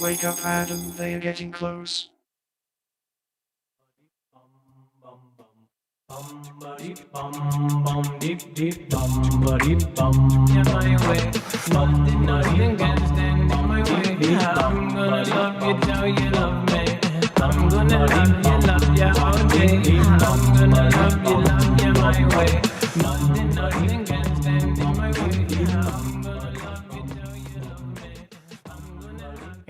Wake up, Adam, they are getting close.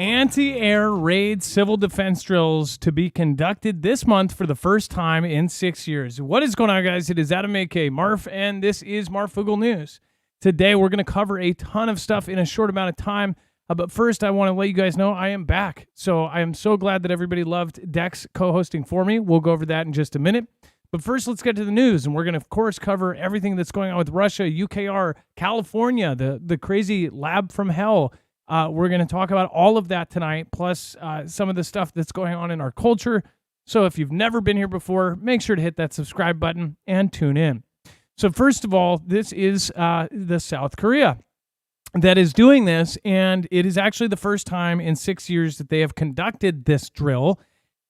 Anti-air raid civil defense drills to be conducted this month for the first time in 6 years. What is going on, guys? It is Adam A.K. Marf, and this is Marfoogle News. Today, we're going to cover a ton of stuff in a short amount of time. But first, I want to let you guys know I am back. So I am so glad that everybody loved Dex co-hosting for me. We'll go over that in just a minute. But first, let's get to the news. And we're going to, of course, cover everything that's going on with Russia, UKR, California, the crazy lab from hell. We're going to talk about all of that tonight, plus some of the stuff that's going on in our culture. So if you've never been here before, make sure to hit that subscribe button and tune in. So first of all, this is the South Korea that is doing this, and it is actually the first time in 6 years that they have conducted this drill.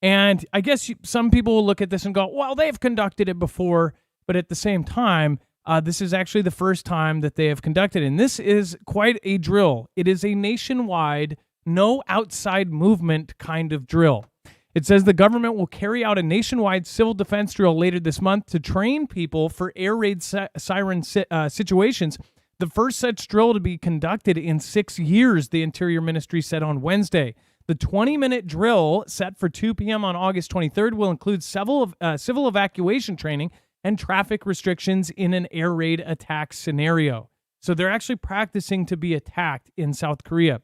And I guess some people will look at this and go, well, they've conducted it before, but at the same time, this is actually the first time that they have conducted, and this is quite a drill. It is a nationwide, no outside movement kind of drill. It says the government will carry out a nationwide civil defense drill later this month to train people for air raid siren situations. The first such drill to be conducted in 6 years, the Interior Ministry said on Wednesday. The 20-minute drill set for 2 p.m. on August 23rd will include civil evacuation training and traffic restrictions in an air raid attack scenario. So they're actually practicing to be attacked in South Korea.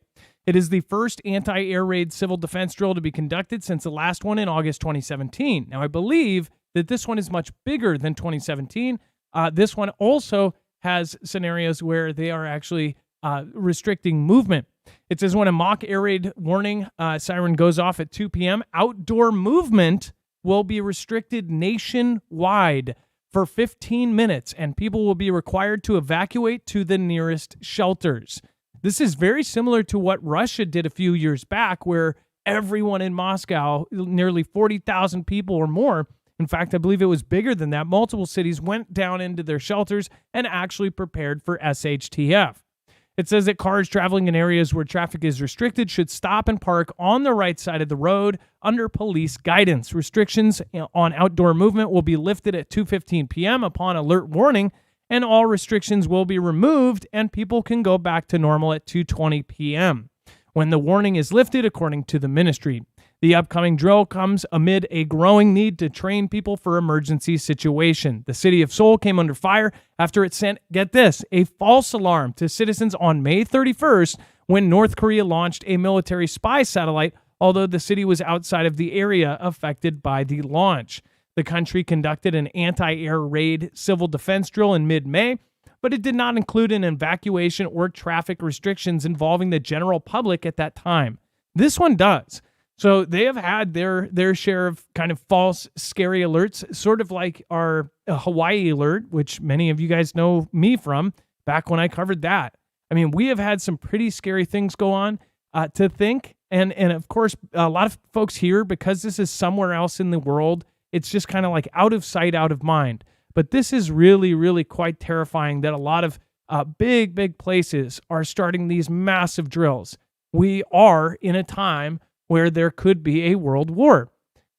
It is the first anti-air raid civil defense drill to be conducted since the last one in August 2017. Now, I believe that this one is much bigger than 2017. This one also has scenarios where they are actually restricting movement. It says when a mock air raid warning siren goes off at 2 p.m., outdoor movement will be restricted nationwide for 15 minutes, and people will be required to evacuate to the nearest shelters. This is very similar to what Russia did a few years back, where everyone in Moscow, nearly 40,000 people or more, in fact, I believe it was bigger than that, multiple cities went down into their shelters and actually prepared for SHTF. It says that cars traveling in areas where traffic is restricted should stop and park on the right side of the road under police guidance. Restrictions on outdoor movement will be lifted at 2:15 p.m. upon alert warning, and all restrictions will be removed and people can go back to normal at 2:20 p.m. when the warning is lifted, according to the ministry. The upcoming drill comes amid a growing need to train people for emergency situation. The city of Seoul came under fire after it sent, get this, a false alarm to citizens on May 31st when North Korea launched a military spy satellite, although the city was outside of the area affected by the launch. The country conducted an anti-air raid civil defense drill in mid-May, but it did not include an evacuation or traffic restrictions involving the general public at that time. This one does. So they have had their share of kind of false, scary alerts, sort of like our Hawaii alert, which many of you guys know me from back when I covered that. I mean, we have had some pretty scary things go on to think. And of course, a lot of folks here, because this is somewhere else in the world, it's just kind of like out of sight, out of mind. But this is really, really quite terrifying that a lot of big places are starting these massive drills. We are in a time where there could be a world war.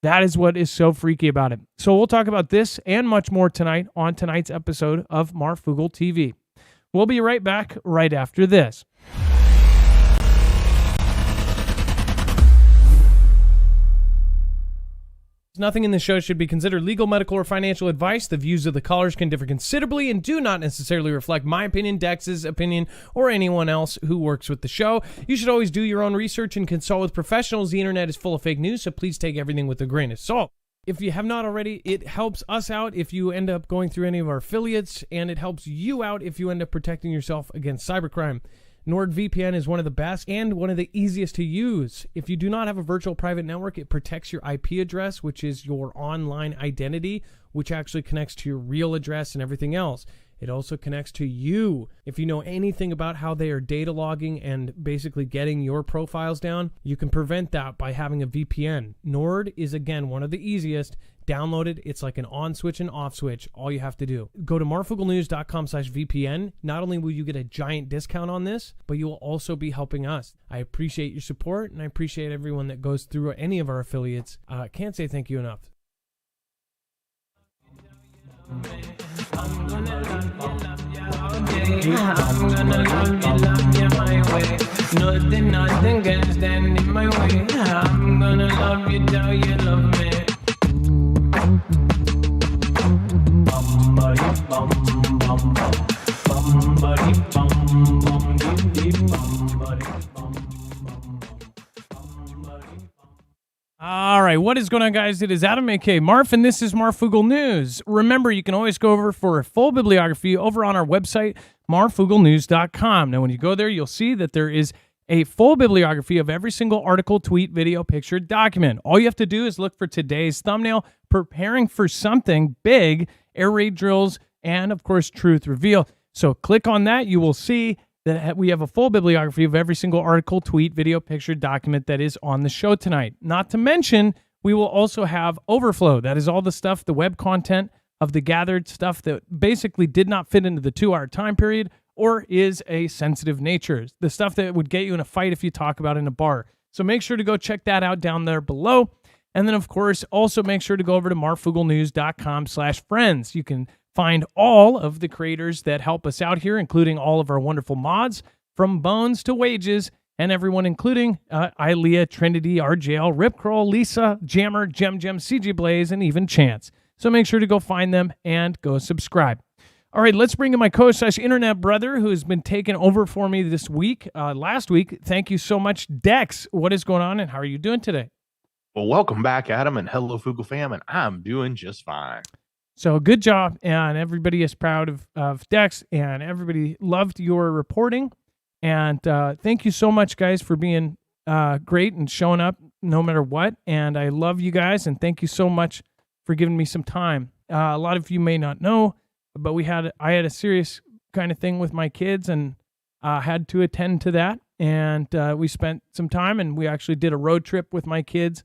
That is what is so freaky about it. So we'll talk about this and much more tonight on tonight's episode of Marfoogle TV. We'll be right back right after this. Nothing in the show should be considered legal, medical, or financial advice. The views of the callers can differ considerably and do not necessarily reflect my opinion, Dex's opinion, or anyone else who works with the show. You should always do your own research and consult with professionals. The internet is full of fake news, so please take everything with a grain of salt. If you have not already, it helps us out if you end up going through any of our affiliates, and it helps you out if you end up protecting yourself against cybercrime. NordVPN is one of the best and one of the easiest to use. If you do not have a virtual private network, it protects your IP address, which is your online identity, which actually connects to your real address and everything else. It also connects to you. If you know anything about how they are data logging and basically getting your profiles down, you can prevent that by having a VPN. Nord is, again, one of the easiest. Download it. It's like an on switch and off switch. All you have to do. Go to marfooglenews.com/VPN. Not only will you get a giant discount on this, but you will also be helping us. I appreciate your support, and I appreciate everyone that goes through any of our affiliates. Can't say thank you enough. I'm gonna love you my way. Nothing can stand in my way. I'm gonna love you till you love me. All right, what is going on, guys? It is Adam, aka Marf, and this is Marfoogle News. Remember, you can always go over for a full bibliography over on our website, marfooglenews.com. Now, when you go there, you'll see that there is a full bibliography of every single article, tweet, video, picture, document. All you have to do is look for today's thumbnail, preparing for something big, air raid drills, and, of course, truth reveal. So click on that. You will see that we have a full bibliography of every single article, tweet, video, picture, document that is on the show tonight. Not to mention, we will also have overflow. That is all the stuff, the web content of the gathered stuff that basically did not fit into the 2-hour time period or is a sensitive nature. The stuff that would get you in a fight if you talk about in a bar. So make sure to go check that out down there below. And then, of course, also make sure to go over to marfooglenews.com/friends. You can find all of the creators that help us out here, including all of our wonderful mods, from Bones to Wages, and everyone, including Ilea, Trinity, RJL, Ripcrawl, Lisa, Jammer, Gem, CG Blaze, and even Chance. So make sure to go find them and go subscribe. All right, let's bring in my co-internet brother who has been taking over for me this week, last week. Thank you so much, Dex. What is going on, and how are you doing today? Well, welcome back, Adam, and hello, Foogle fam, and I'm doing just fine. So good job, and everybody is proud of Dex, and everybody loved your reporting. And thank you so much, guys, for being great and showing up no matter what. And I love you guys, and thank you so much for giving me some time. A lot of you may not know, but I had a serious kind of thing with my kids, and had to attend to that. And we spent some time, and we actually did a road trip with my kids.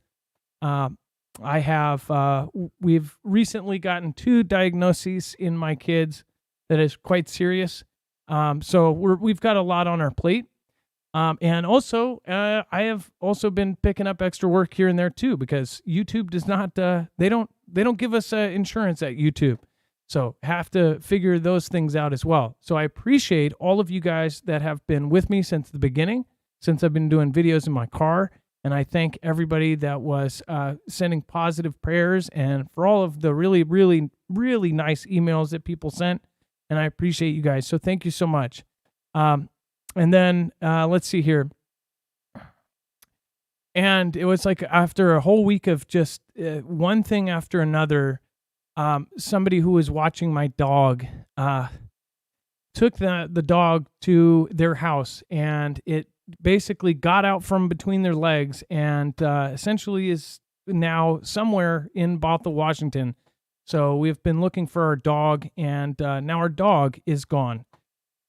We've recently gotten 2 diagnoses in my kids that is quite serious. So we've got a lot on our plate. And also, I have also been picking up extra work here and there too, because YouTube does not, they don't give us insurance at YouTube. So have to figure those things out as well. So I appreciate all of you guys that have been with me since the beginning, since I've been doing videos in my car. And I thank everybody that was sending positive prayers and for all of the really, really, really nice emails that people sent. And I appreciate you guys. So thank you so much. And then let's see here. And it was like after a whole week of just one thing after another, somebody who was watching my dog took the dog to their house, and it basically got out from between their legs and essentially is now somewhere in Bothell, Washington. So we've been looking for our dog, and now our dog is gone.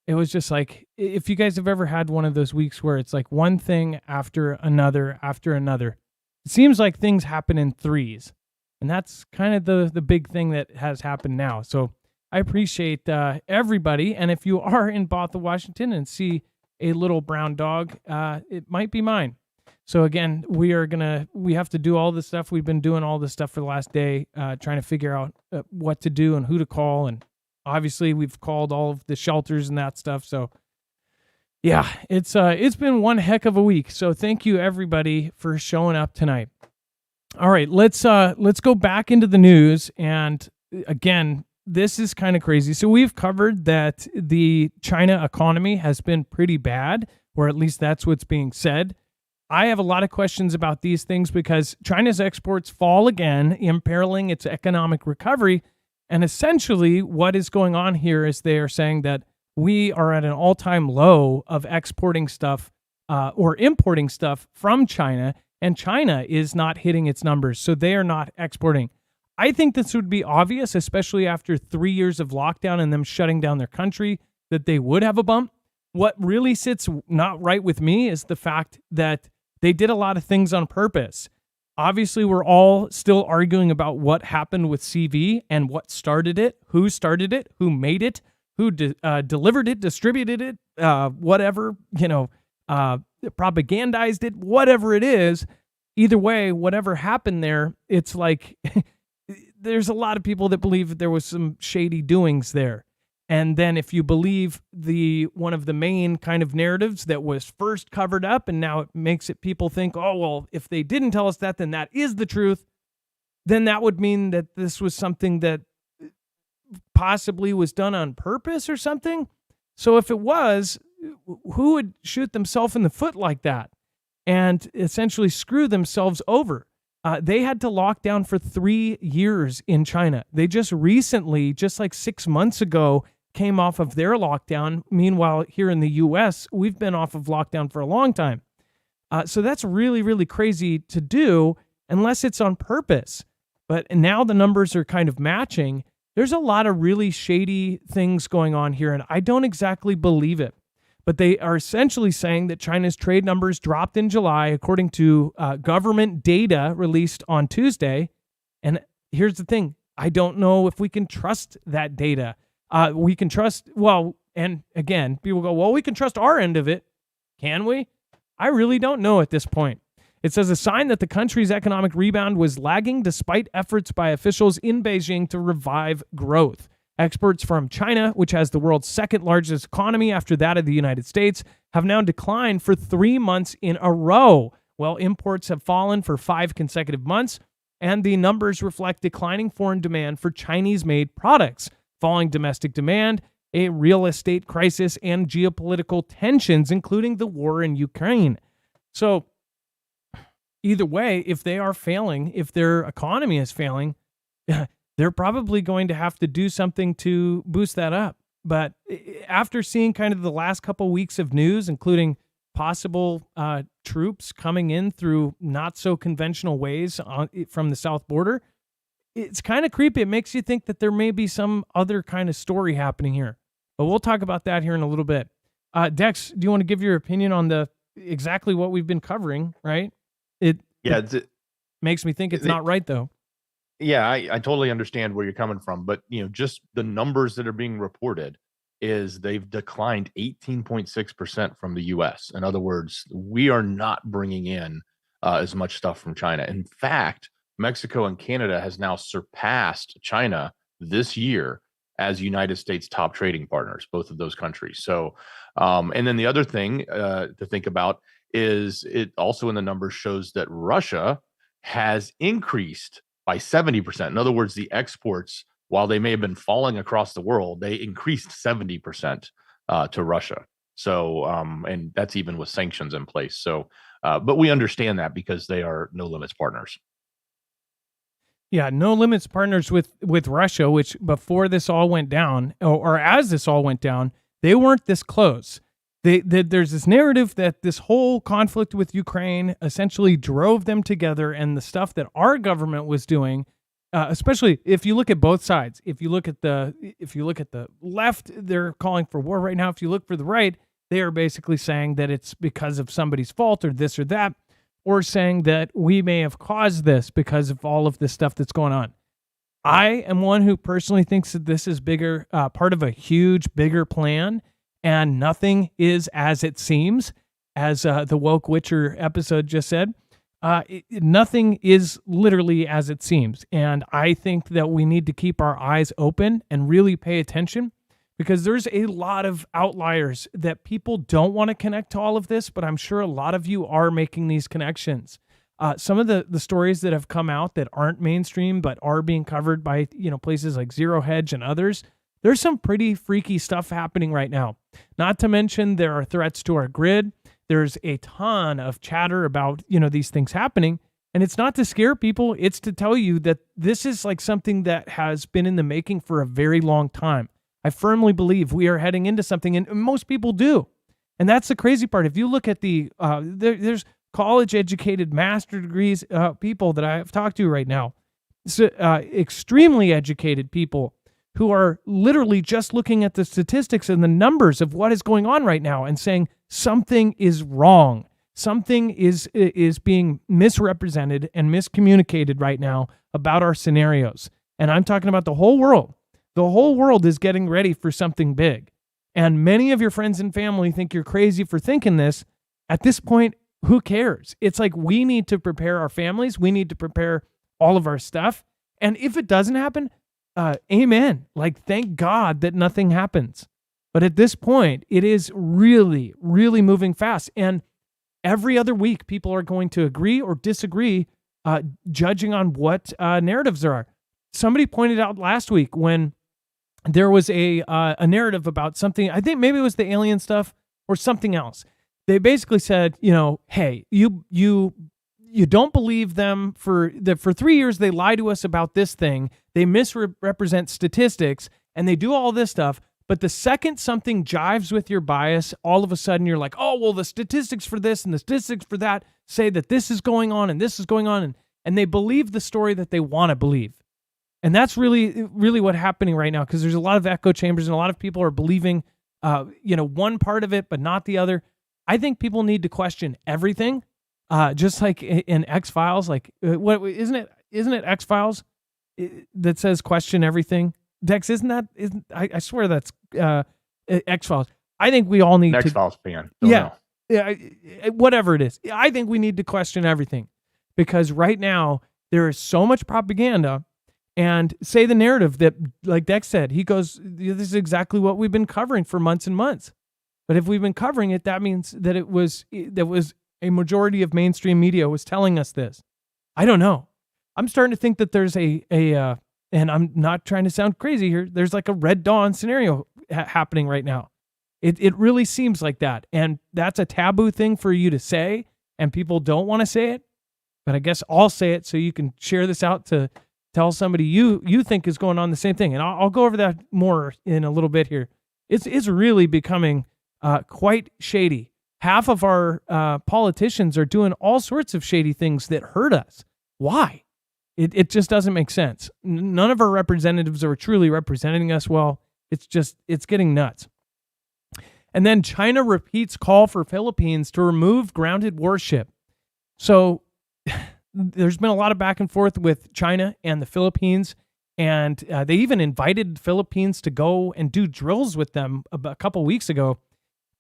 It was just like, if you guys have ever had one of those weeks where it's like one thing after another, it seems like things happen in threes. And that's kind of the big thing that has happened now. So I appreciate everybody. And if you are in Bothell, Washington and see a little brown dog, it might be mine. So again, we have to do all this stuff. We've been doing all this stuff for the last day, trying to figure out what to do and who to call. And obviously we've called all of the shelters and that stuff. So yeah, it's been one heck of a week. So thank you everybody for showing up tonight. All right, let's go back into the news. And again, this is kind of crazy. So we've covered that the China economy has been pretty bad, or at least that's what's being said. I have a lot of questions about these things because China's exports fall again, imperiling its economic recovery. And essentially what is going on here is they are saying that we are at an all-time low of exporting stuff or importing stuff from China, and China is not hitting its numbers, so they are not exporting. I think this would be obvious, especially after 3 years of lockdown and them shutting down their country, that they would have a bump. What really sits not right with me is the fact that they did a lot of things on purpose. Obviously, we're all still arguing about what happened with CV and what started it, who made it, who delivered it, distributed it, whatever, propagandized it, whatever it is. Either way, whatever happened there, it's like there's a lot of people that believe that there was some shady doings there. And then if you believe one of the main kind of narratives that was first covered up and now it makes it people think, oh, well, if they didn't tell us that, then that is the truth, then that would mean that this was something that possibly was done on purpose or something. So if it was, who would shoot themselves in the foot like that and essentially screw themselves over? They had to lock down for 3 years in China. They just recently, just like 6 months ago, came off of their lockdown. Meanwhile, here in the U.S., we've been off of lockdown for a long time. So that's really, really crazy to do unless it's on purpose. But now the numbers are kind of matching. There's a lot of really shady things going on here, and I don't exactly believe it. But they are essentially saying that China's trade numbers dropped in July, according to government data released on Tuesday. And here's the thing. I don't know if we can trust that data. We can trust, and again, people go, well, we can trust our end of it. Can we? I really don't know at this point. It says a sign that the country's economic rebound was lagging despite efforts by officials in Beijing to revive growth. Exports from China, which has the world's second largest economy after that of the United States, have now declined for 3 months in a row, while imports have fallen for 5 consecutive months, and the numbers reflect declining foreign demand for Chinese-made products, falling domestic demand, a real estate crisis, and geopolitical tensions, including the war in Ukraine. So either way, if they are failing, if their economy is failing, they're probably going to have to do something to boost that up. But after seeing kind of the last couple weeks of news, including possible troops coming in through not so conventional ways from the south border, it's kind of creepy. It makes you think that there may be some other kind of story happening here. But we'll talk about that here in a little bit. Dex, do you want to give your opinion on exactly what we've been covering, right? It makes me think it's not right, though. Yeah, I totally understand where you're coming from, but just the numbers that are being reported is they've declined 18.6% from the U.S. In other words, we are not bringing in as much stuff from China. In fact, Mexico and Canada has now surpassed China this year as United States top trading partners, both of those countries. So, and then the other thing to think about is it also in the numbers shows that Russia has increased by 70%. In other words, the exports, while they may have been falling across the world, they increased 70% to Russia. So, and that's even with sanctions in place. So, but we understand that because they are no limits partners. Yeah, no limits partners with Russia, which before this all went down, or as this all went down, they weren't this close. There's this narrative that this whole conflict with Ukraine essentially drove them together, and the stuff that our government was doing, especially if you look at both sides, if you look at the left, they're calling for war right now. If you look for the right, they are basically saying that it's because of somebody's fault or this or that, or saying that we may have caused this because of all of this stuff that's going on. I am one who personally thinks that this is bigger, part of a huge, bigger plan. And nothing is as it seems, as the Woke Witcher episode just said. Nothing is literally as it seems. And I think that we need to keep our eyes open and really pay attention, because there's a lot of outliers that people don't want to connect to all of this, but I'm sure a lot of you are making these connections. Some of the stories that have come out that aren't mainstream but are being covered by places like Zero Hedge and others, there's some pretty freaky stuff happening right now. Not to mention there are threats to our grid. There's a ton of chatter about, these things happening. And it's not to scare people. It's to tell you that this is like something that has been in the making for a very long time. I firmly believe we are heading into something, and most people do. And that's the crazy part. If you look at there's college-educated master degrees people that I have talked to right now, extremely educated people who are literally just looking at the statistics and the numbers of what is going on right now and saying something is wrong. Something is being misrepresented and miscommunicated right now about our scenarios. And I'm talking about the whole world. The whole world is getting ready for something big. And many of your friends and family think you're crazy for thinking this. At this point, who cares? It's like we need to prepare our families. We need to prepare all of our stuff. And if it doesn't happen, amen. Like, thank God that nothing happens. But at this point, it is really, really moving fast. And every other week, people are going to agree or disagree, judging on what narratives there are. Somebody pointed out last week when there was a narrative about something, I think maybe it was the alien stuff or something else. They basically said, hey, you don't believe them for 3 years. They lie to us about this thing. They misrepresent statistics and they do all this stuff. But the second something jives with your bias, all of a sudden you're like, oh, well, the statistics for this and the statistics for that say that this is going on and this is going on. And they believe the story that they want to believe. And that's really, really what's happening right now, because there's a lot of echo chambers and a lot of people are believing, one part of it, but not the other. I think people need to question everything, just like in X-Files. Like, what isn't it X-Files that says question everything? Dex, I swear that's X-Files. I think we all need X-Files fan. Yeah, whatever it is. I think we need to question everything, because right now there is so much propaganda. And say the narrative that, like Dex said, he goes, this is exactly what we've been covering for months and months. But if we've been covering it, that means that it was a majority of mainstream media was telling us this. I don't know. I'm starting to think that there's and I'm not trying to sound crazy here, there's like a Red Dawn scenario happening right now. It really seems like that. And that's a taboo thing for you to say, and people don't want to say it. But I guess I'll say it so you can share this out to tell somebody you think is going on the same thing. And I'll go over that more in a little bit here. It's really becoming quite shady. Half of our politicians are doing all sorts of shady things that hurt us. Why? It just doesn't make sense. None of our representatives are truly representing us well. It's getting nuts. And then China repeats call for Philippines to remove grounded warship. So there's been a lot of back and forth with China and the Philippines, and they even invited the Philippines to go and do drills with them a couple weeks ago.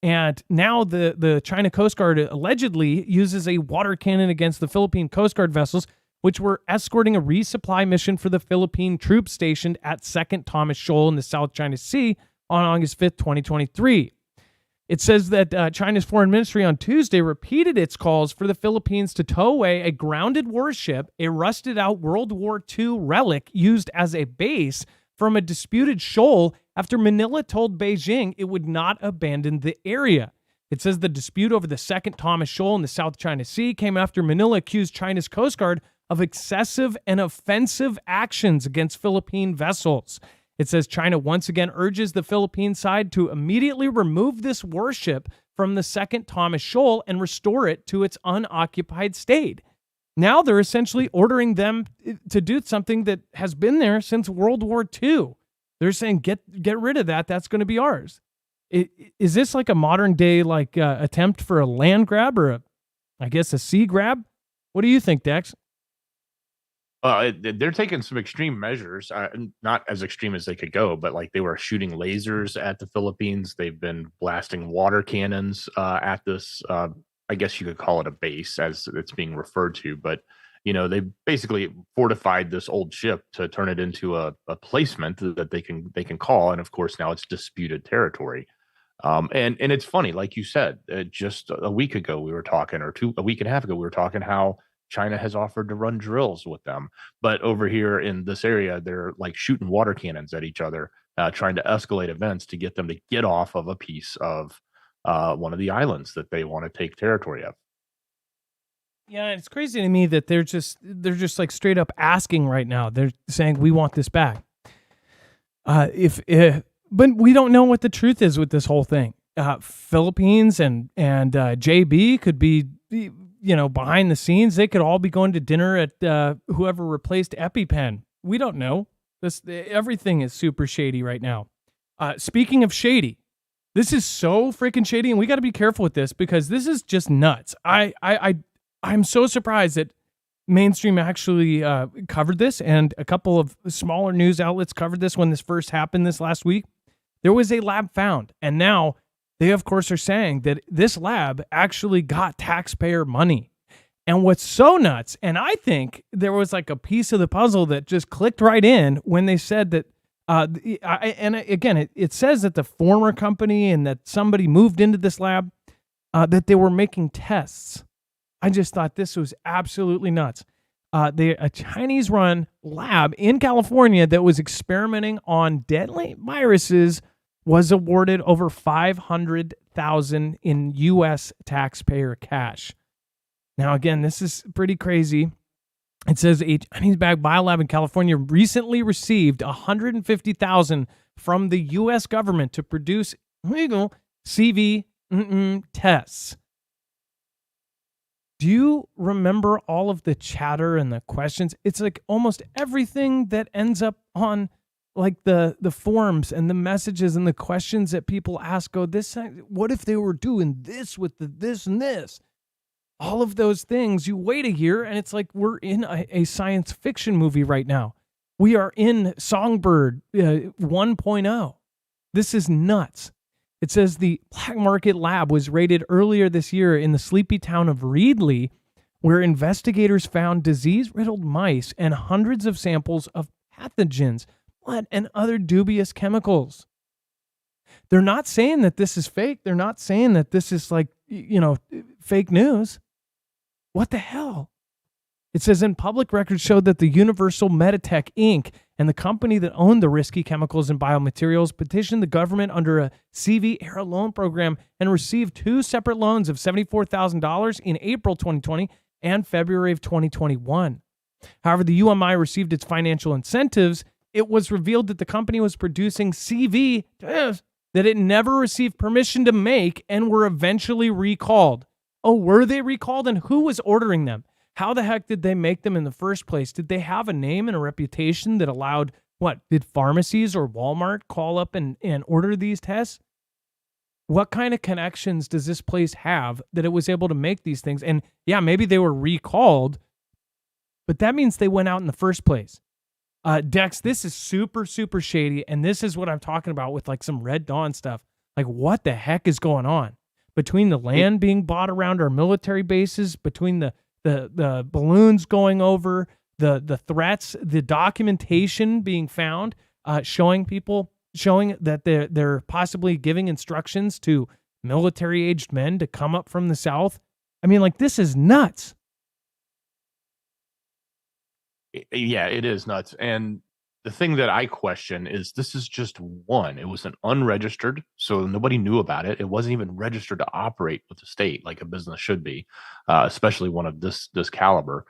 And now the China Coast Guard allegedly uses a water cannon against the Philippine Coast Guard vessels, which were escorting a resupply mission for the Philippine troops stationed at 2nd Thomas Shoal in the South China Sea on August 5th, 2023. It says that China's foreign ministry on Tuesday repeated its calls for the Philippines to tow away a grounded warship, a rusted-out World War II relic used as a base from a disputed shoal after Manila told Beijing it would not abandon the area. It says the dispute over the 2nd Thomas Shoal in the South China Sea came after Manila accused China's Coast Guard of excessive and offensive actions against Philippine vessels. It says China once again urges the Philippine side to immediately remove this warship from the 2nd Thomas Shoal and restore it to its unoccupied state. Now they're essentially ordering them to do something that has been there since World War II. They're saying, get rid of that. That's going to be ours. Is this like a modern day attempt for a land grab or a sea grab? What do you think, Dex? They're taking some extreme measures, not as extreme as they could go, but like they were shooting lasers at the Philippines. They've been blasting water cannons at this, I guess you could call it a base as it's being referred to. But, they basically fortified this old ship to turn it into a placement that they can call. And of course, now it's disputed territory. And it's funny, like you said, just a week ago, we were talking, or a week and a half ago, we were talking how China has offered to run drills with them. But over here in this area, they're like shooting water cannons at each other, trying to escalate events to get them to get off of a piece of one of the islands that they want to take territory of. Yeah, it's crazy to me that they're just like straight up asking right now. They're saying we want this back. But we don't know what the truth is with this whole thing. Philippines and JB could be behind the scenes, they could all be going to dinner at whoever replaced EpiPen. We don't know. Everything is super shady right now. Speaking of shady, this is so freaking shady, and we got to be careful with this because this is just nuts. I'm so surprised that mainstream actually covered this, and a couple of smaller news outlets covered this when this first happened this last week. There was a lab found, and now they, of course, are saying that this lab actually got taxpayer money. And what's so nuts, and I think there was like a piece of the puzzle that just clicked right in when they said that, it says that the former company and that somebody moved into this lab, that they were making tests. I just thought this was absolutely nuts. A Chinese-run lab in California that was experimenting on deadly viruses was awarded over $500,000 in U.S. taxpayer cash. Now, again, this is pretty crazy. It says a Chinese-backed biolab in California recently received $150,000 from the U.S. government to produce legal CV tests. Do you remember all of the chatter and the questions? It's like almost everything that ends up on like the forums and the messages and the questions that people ask go, what if they were doing this with this and this? All of those things, you wait a year and it's like we're in a science fiction movie right now. We are in Songbird 1.0. This is nuts. It says the Black Market Lab was raided earlier this year in the sleepy town of Reedley, where investigators found disease-riddled mice and hundreds of samples of pathogens, blood, and other dubious chemicals. They're not saying that this is fake. They're not saying that this is like, fake news. What the hell? It says in public records showed that the Universal Meditech Inc. and the company that owned the risky chemicals and biomaterials petitioned the government under a CV-era loan program and received two separate loans of $74,000 in April 2020 and February of 2021. However, the UMI received its financial incentives. It was revealed that the company was producing CV tests that it never received permission to make and were eventually recalled. Oh, were they recalled? And who was ordering them? How the heck did they make them in the first place? Did they have a name and a reputation that allowed, did pharmacies or Walmart call up and order these tests? What kind of connections does this place have that it was able to make these things? And yeah, maybe they were recalled, but that means they went out in the first place. Dex, this is super, super shady, and this is what I'm talking about with like some Red Dawn stuff. Like, what the heck is going on? Between the land being bought around our military bases, between the balloons going over, the threats, the documentation being found, showing that they're possibly giving instructions to military-aged men to come up from the South. I mean, like, this is nuts. Yeah, it is nuts. And the thing that I question is this is just one. It was an unregistered, so nobody knew about it. It wasn't even registered to operate with the state like a business should be, especially one of this caliber.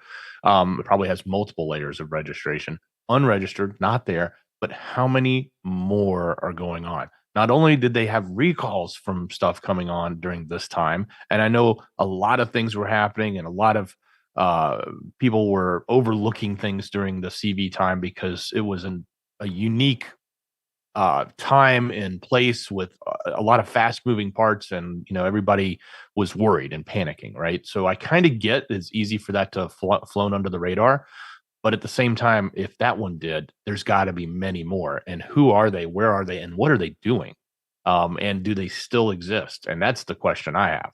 It probably has multiple layers of registration. Unregistered, not there. But how many more are going on? Not only did they have recalls from stuff coming on during this time, and I know a lot of things were happening and a lot of people were overlooking things during the CV time because it was a unique time and place with a lot of fast moving parts, and everybody was worried and panicking, right? So I kind of get it's easy for that to flown under the radar, but at the same time, if that one did, there's got to be many more. And who are they? Where are they? And what are they doing? And do they still exist? And that's the question I have.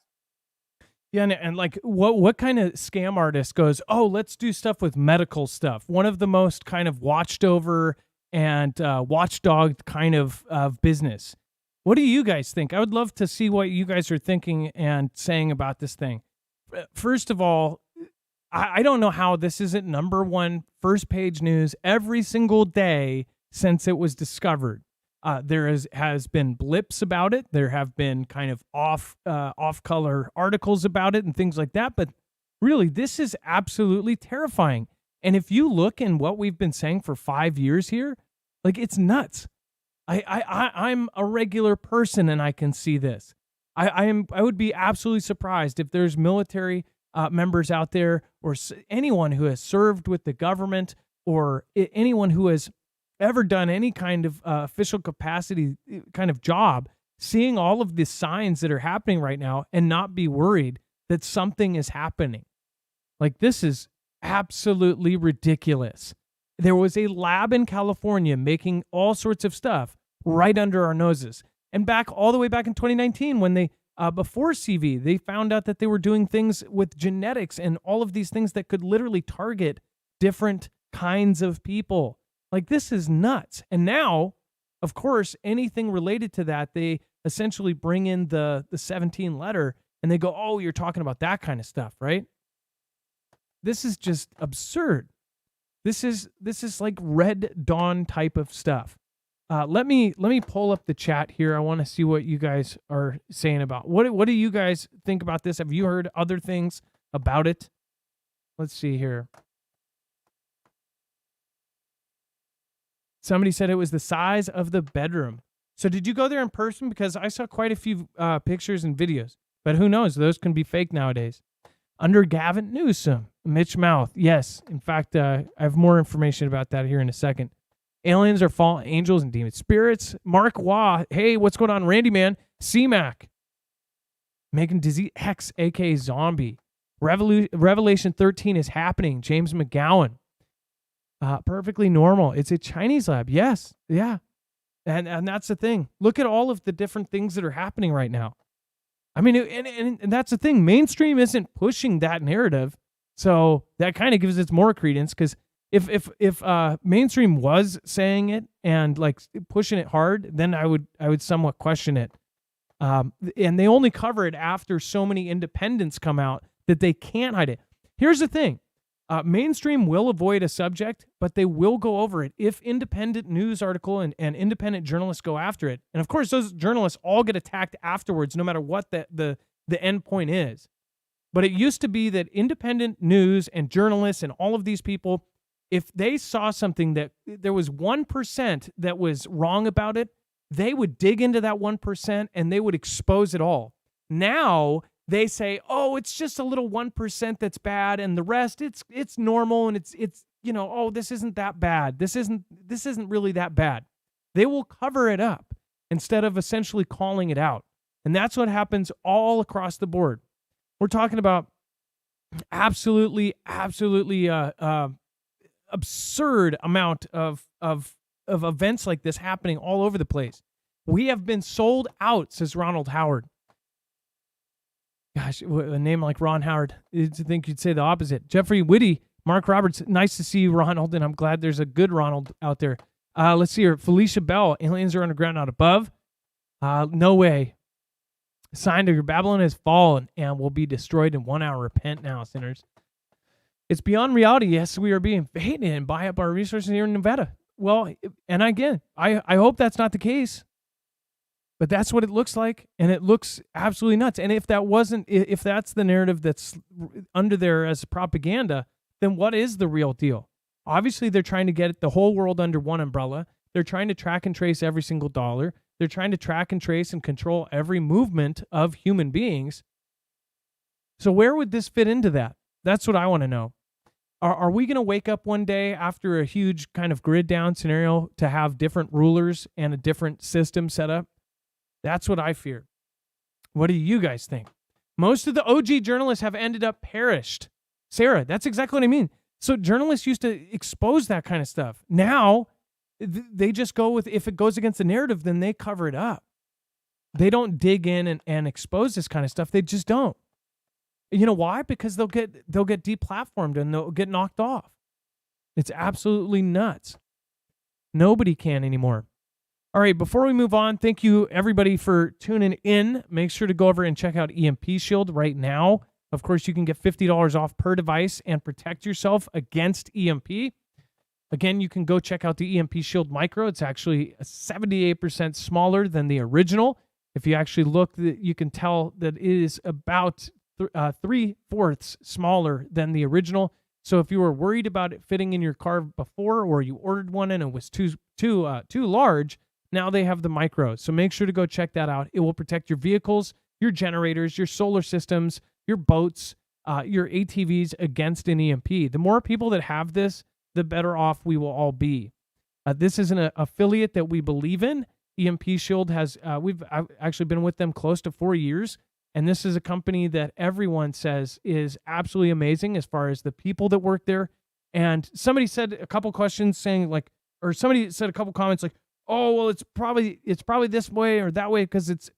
Yeah, and like what kind of scam artist goes, oh, let's do stuff with medical stuff? One of the most kind of watched over and watchdogged kind of business. What do you guys think? I would love to see what you guys are thinking and saying about this thing. First of all, I don't know how this isn't number one first page news every single day since it was discovered. There has been blips about it. There have been kind of off-color articles about it and things like that. But really, this is absolutely terrifying. And if you look in what we've been saying for 5 years here, like, it's nuts. I'm a regular person and I can see this. I would be absolutely surprised if there's military members out there, or anyone who has served with the government, or anyone who has ever done any kind of official capacity kind of job, seeing all of the signs that are happening right now and not be worried that something is happening. Like, this is absolutely ridiculous. There was a lab in California making all sorts of stuff right under our noses. And all the way back in 2019, when they, before CV, they found out that they were doing things with genetics and all of these things that could literally target different kinds of people. Like, this is nuts. And now, of course, anything related to that, they essentially bring in the 17 letter and they go, oh, you're talking about that kind of stuff, right? This is just absurd. This is like Red Dawn type of stuff. Let me pull up the chat here. I want to see what you guys are saying about what do you guys think about this? Have you heard other things about it? Let's see here. Somebody said it was the size of the bedroom. So did you go there in person? Because I saw quite a few pictures and videos, but who knows? Those can be fake nowadays. Under Gavin Newsom, Mitch Mouth. Yes. In fact, I have more information about that here in a second. Aliens are fallen angels and demon spirits. Mark Waugh. Hey, what's going on? Randy, man. C-Mac. Megan Disease Hex, a.k.a. Zombie. Revelation 13 is happening. James McGowan. Perfectly normal. It's a Chinese lab. Yes. Yeah. And that's the thing. Look at all of the different things that are happening right now. I mean, and that's the thing. Mainstream isn't pushing that narrative. So that kind of gives it more credence, because if mainstream was saying it and like pushing it hard, then I would somewhat question it. And they only cover it after so many independents come out that they can't hide it. Here's the thing. Mainstream will avoid a subject, but they will go over it if independent news article and independent journalists go after it. And of course, those journalists all get attacked afterwards, no matter what the end point is. But it used to be that independent news and journalists and all of these people, if they saw something that there was 1% that was wrong about it, they would dig into that 1% and they would expose it all. Now they say, oh, it's just a little 1% that's bad, and the rest, it's normal, and it's oh, this isn't that bad. This isn't really that bad. They will cover it up instead of essentially calling it out. And that's what happens all across the board. We're talking about absolutely absurd amount of events like this happening all over the place. We have been sold out, says Ronald Howard. Gosh, a name like Ron Howard, you'd think you'd say the opposite. Jeffrey Whitty, Mark Roberts, nice to see you, Ronald, and I'm glad there's a good Ronald out there. Let's see here. Felicia Bell, aliens are underground, not above. No way. Sign to your Babylon has fallen and will be destroyed in 1 hour. Repent now, sinners. It's beyond reality. Yes, we are being baited and buy up our resources here in Nevada. Well, and again, I hope that's not the case. But that's what it looks like, and it looks absolutely nuts. And if that's the narrative that's under there as propaganda, then what is the real deal? Obviously, they're trying to get the whole world under one umbrella. They're trying to track and trace every single dollar. They're trying to track and trace and control every movement of human beings. So where would this fit into that? That's what I want to know. Are we going to wake up one day after a huge kind of grid down scenario to have different rulers and a different system set up? That's what I fear. What do you guys think? Most of the OG journalists have ended up perished. Sarah, that's exactly what I mean. So journalists used to expose that kind of stuff. Now, they just go with, if it goes against the narrative, then they cover it up. They don't dig in and expose this kind of stuff. They just don't. You know why? Because they'll get deplatformed and they'll get knocked off. It's absolutely nuts. Nobody can anymore. All right, before we move on, thank you everybody for tuning in. Make sure to go over and check out EMP Shield right now. Of course, you can get $50 off per device and protect yourself against EMP. Again, you can go check out the EMP Shield Micro. It's actually 78% smaller than the original. If you actually look, you can tell that it is about 3/4 smaller than the original. So if you were worried about it fitting in your car before, or you ordered one and it was too large, now they have the micro. So make sure to go check that out. It will protect your vehicles, your generators, your solar systems, your boats, your ATVs against an EMP. The more people that have this, the better off we will all be. This is an affiliate that we believe in. EMP Shield has, I've actually been with them close to 4 years. And this is a company that everyone says is absolutely amazing as far as the people that work there. And somebody said a couple questions saying like, or somebody said a couple comments like, oh, well, it's probably this way or that way because it's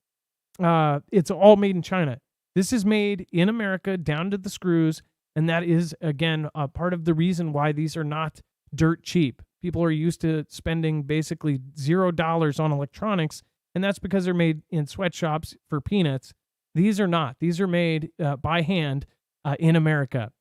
all made in China. This is made in America down to the screws. And that is, again, part of the reason why these are not dirt cheap. People are used to spending basically $0 on electronics, and that's because they're made in sweatshops for peanuts. These are not. These are made by hand in America.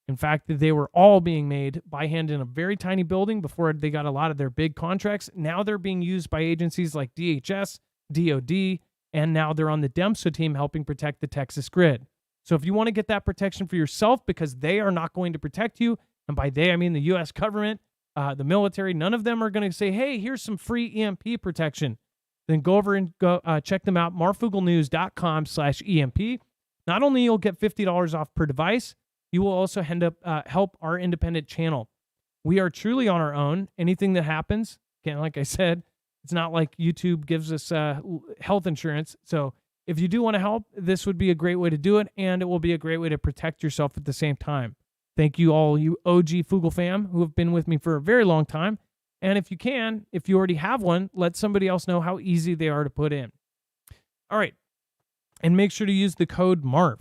In fact, they were all being made by hand in a very tiny building before they got a lot of their big contracts. Now they're being used by agencies like DHS, DOD, and now they're on the DEMSA team helping protect the Texas grid. So if you want to get that protection for yourself because they are not going to protect you, and by they I mean the U.S. government, the military, none of them are going to say, hey, here's some free EMP protection. Then go over and check them out, marfooglenews.com/EMP. Not only you'll get $50 off per device, you will also help our independent channel. We are truly on our own. Anything that happens, again, like I said, it's not like YouTube gives us health insurance. So if you do want to help, this would be a great way to do it, and it will be a great way to protect yourself at the same time. Thank you all, you OG Foogle fam, who have been with me for a very long time. And if you already have one, let somebody else know how easy they are to put in. All right. And make sure to use the code MARF.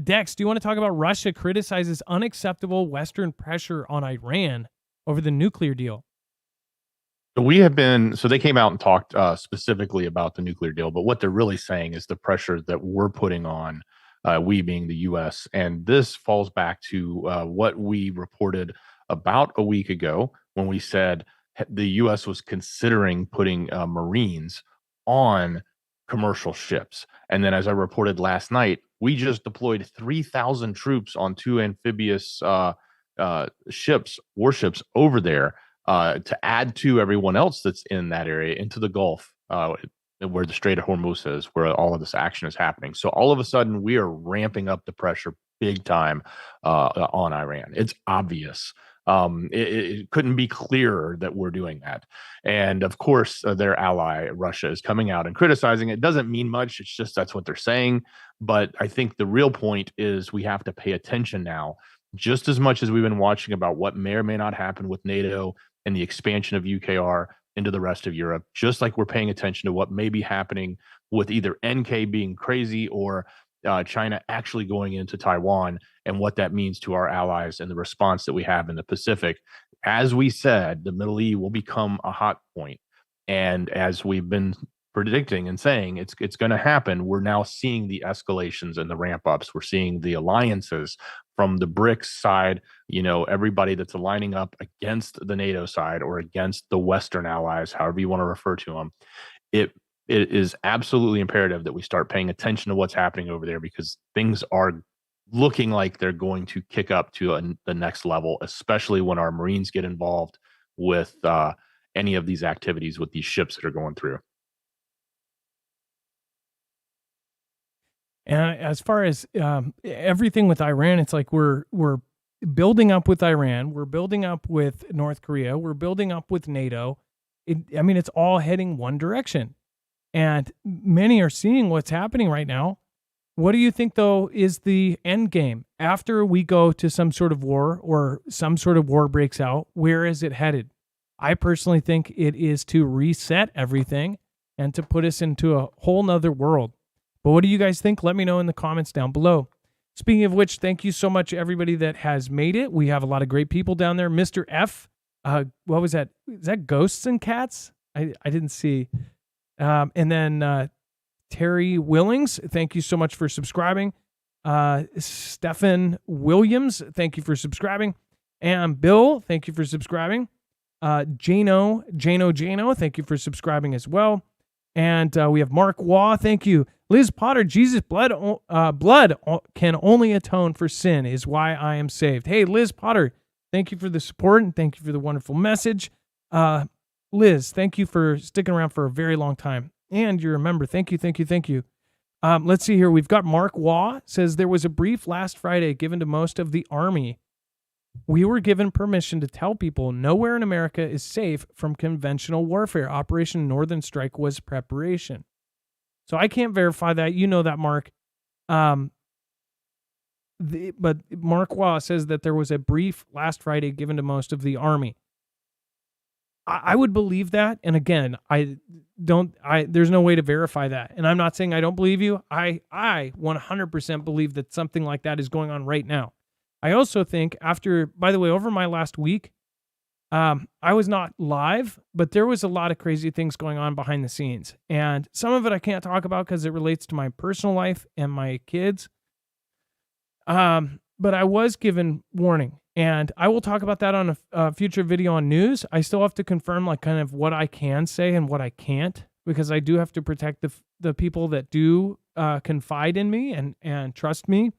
Dex, do you want to talk about Russia criticizes unacceptable Western pressure on Iran over the nuclear deal? So they came out and talked specifically about the nuclear deal, but what they're really saying is the pressure that we're putting on, we being the U.S. And this falls back to what we reported about a week ago when we said the U.S. was considering putting Marines on commercial ships. And then as I reported last night, we just deployed 3,000 troops on 2 amphibious warships over there to add to everyone else that's in that area into the Gulf, where the Strait of Hormuz is, where all of this action is happening. So all of a sudden, we are ramping up the pressure big time on Iran. It's obvious. It couldn't be clearer that we're doing that. And of course, their ally, Russia, is coming out and criticizing it. Doesn't mean much. It's just that's what they're saying. But I think the real point is we have to pay attention now, just as much as we've been watching about what may or may not happen with NATO and the expansion of UKR into the rest of Europe, just like we're paying attention to what may be happening with either NK being crazy or China actually going into Taiwan and what that means to our allies and the response that we have in the Pacific. As we said, the Middle East will become a hot point. And as we've been predicting and saying, it's going to happen. We're now seeing the escalations and the ramp ups. We're seeing the alliances from the BRICS side, everybody that's aligning up against the NATO side or against the Western allies, however you want to refer to them. It is absolutely imperative that we start paying attention to what's happening over there because things are looking like they're going to kick up to the next level, especially when our Marines get involved with any of these activities with these ships that are going through. And as far as everything with Iran, it's like we're building up with Iran, we're building up with North Korea, we're building up with NATO. It's all heading one direction. And many are seeing what's happening right now. What do you think, though, is the end game? After we go to some sort of war or some sort of war breaks out, where is it headed? I personally think it is to reset everything and to put us into a whole nother world. But what do you guys think? Let me know in the comments down below. Speaking of which, thank you so much, everybody that has made it. We have a lot of great people down there. Mr. F, what was that? Is that Ghosts and Cats? I didn't see. And then Terry Willings, thank you so much for subscribing. Stephen Williams, thank you for subscribing. And Bill, thank you for subscribing. Jano, thank you for subscribing as well. And we have Mark Waugh, thank you. Liz Potter, Jesus' blood can only atone for sin is why I am saved. Hey, Liz Potter, thank you for the support and thank you for the wonderful message. Liz, thank you for sticking around for a very long time. And you're a member. Thank you. Let's see here. We've got Mark Waugh says there was a brief last Friday given to most of the Army. We were given permission to tell people nowhere in America is safe from conventional warfare. Operation Northern Strike was preparation. So I can't verify that. You know that, Mark. But Mark Waugh says that there was a brief last Friday given to most of the Army. I would believe that. And again, there's no way to verify that. And I'm not saying I don't believe you. I 100% believe that something like that is going on right now. I also think by the way, over my last week, I was not live, but there was a lot of crazy things going on behind the scenes. And some of it I can't talk about because it relates to my personal life and my kids. But I was given warning, and I will talk about that on a future video on news. I still have to confirm like kind of what I can say and what I can't, because I do have to protect the people that do confide in me and trust me.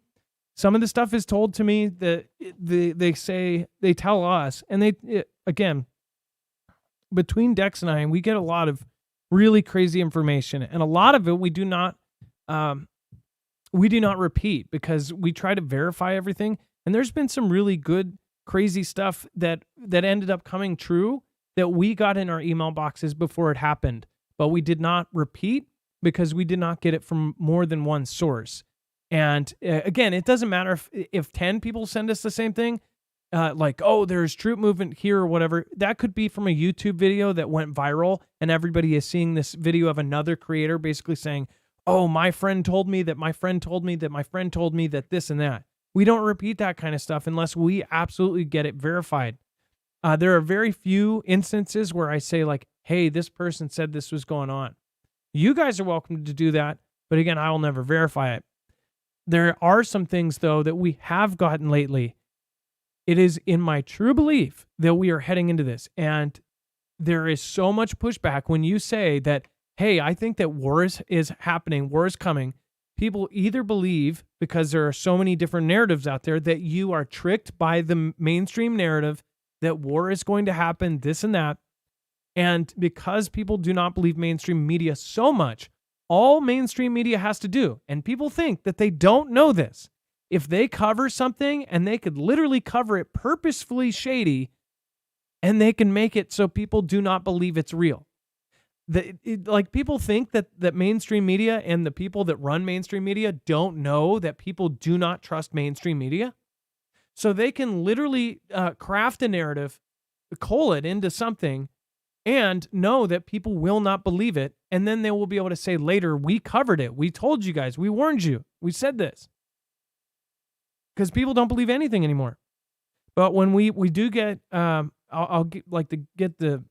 Some of the stuff is told to me that they tell us, and again, between Dex and I, we get a lot of really crazy information, and a lot of it we do not repeat because we try to verify everything. And there's been some really good, crazy stuff that ended up coming true that we got in our email boxes before it happened, but we did not repeat because we did not get it from more than one source. And again, it doesn't matter if 10 people send us the same thing, like, oh, there's troop movement here or whatever. That could be from a YouTube video that went viral, and everybody is seeing this video of another creator basically saying, oh, my friend told me that my friend told me that my friend told me that this and that. We don't repeat that kind of stuff unless we absolutely get it verified. There are very few instances where I say like, hey, this person said this was going on. You guys are welcome to do that, but again, I will never verify it. There are some things, though, that we have gotten lately. It is in my true belief that we are heading into this, and there is so much pushback when you say that, hey, I think that war is happening, war is coming. People either believe, because there are so many different narratives out there, that you are tricked by the mainstream narrative that war is going to happen, this and that. And because people do not believe mainstream media so much, all mainstream media has to do, and people think that they don't know this, if they cover something and they could literally cover it purposefully shady, and they can make it so people do not believe it's real. Like people think that mainstream media and the people that run mainstream media don't know that people do not trust mainstream media. So they can literally craft a narrative, coal it into something, and know that people will not believe it. And then they will be able to say later, we covered it. We told you guys. We warned you. We said this. Because people don't believe anything anymore. But when we do get, I'll get the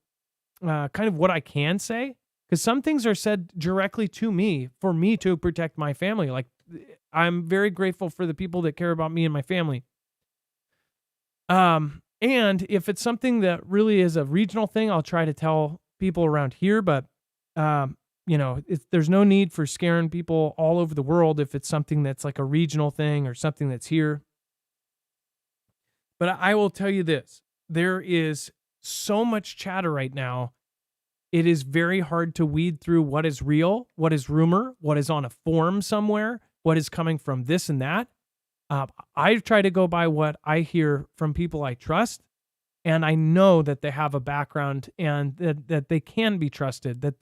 kind of what I can say. Because some things are said directly to me for me to protect my family. Like, I'm very grateful for the people that care about me and my family. And if it's something that really is a regional thing, I'll try to tell people around here. But, there's no need for scaring people all over the world if it's something that's like a regional thing or something that's here. But I will tell you this. There is so much chatter right now. It is very hard to weed through what is real, what is rumor, what is on a forum somewhere, what is coming from this and that. I try to go by what I hear from people I trust, and I know that they have a background and that they can be trusted, that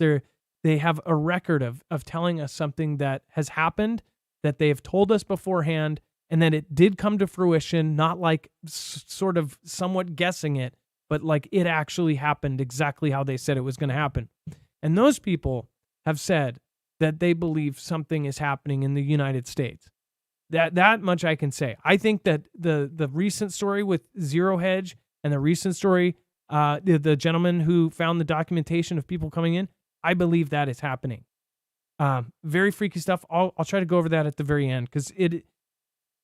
they have a record of telling us something that has happened, that they have told us beforehand, and that it did come to fruition, not like sort of somewhat guessing it, but like it actually happened exactly how they said it was going to happen. And those people have said that they believe something is happening in the United States. That much I can say. I think that the recent story with Zero Hedge and the recent story, the gentleman who found the documentation of people coming in, I believe that is happening. Very freaky stuff. I'll try to go over that at the very end because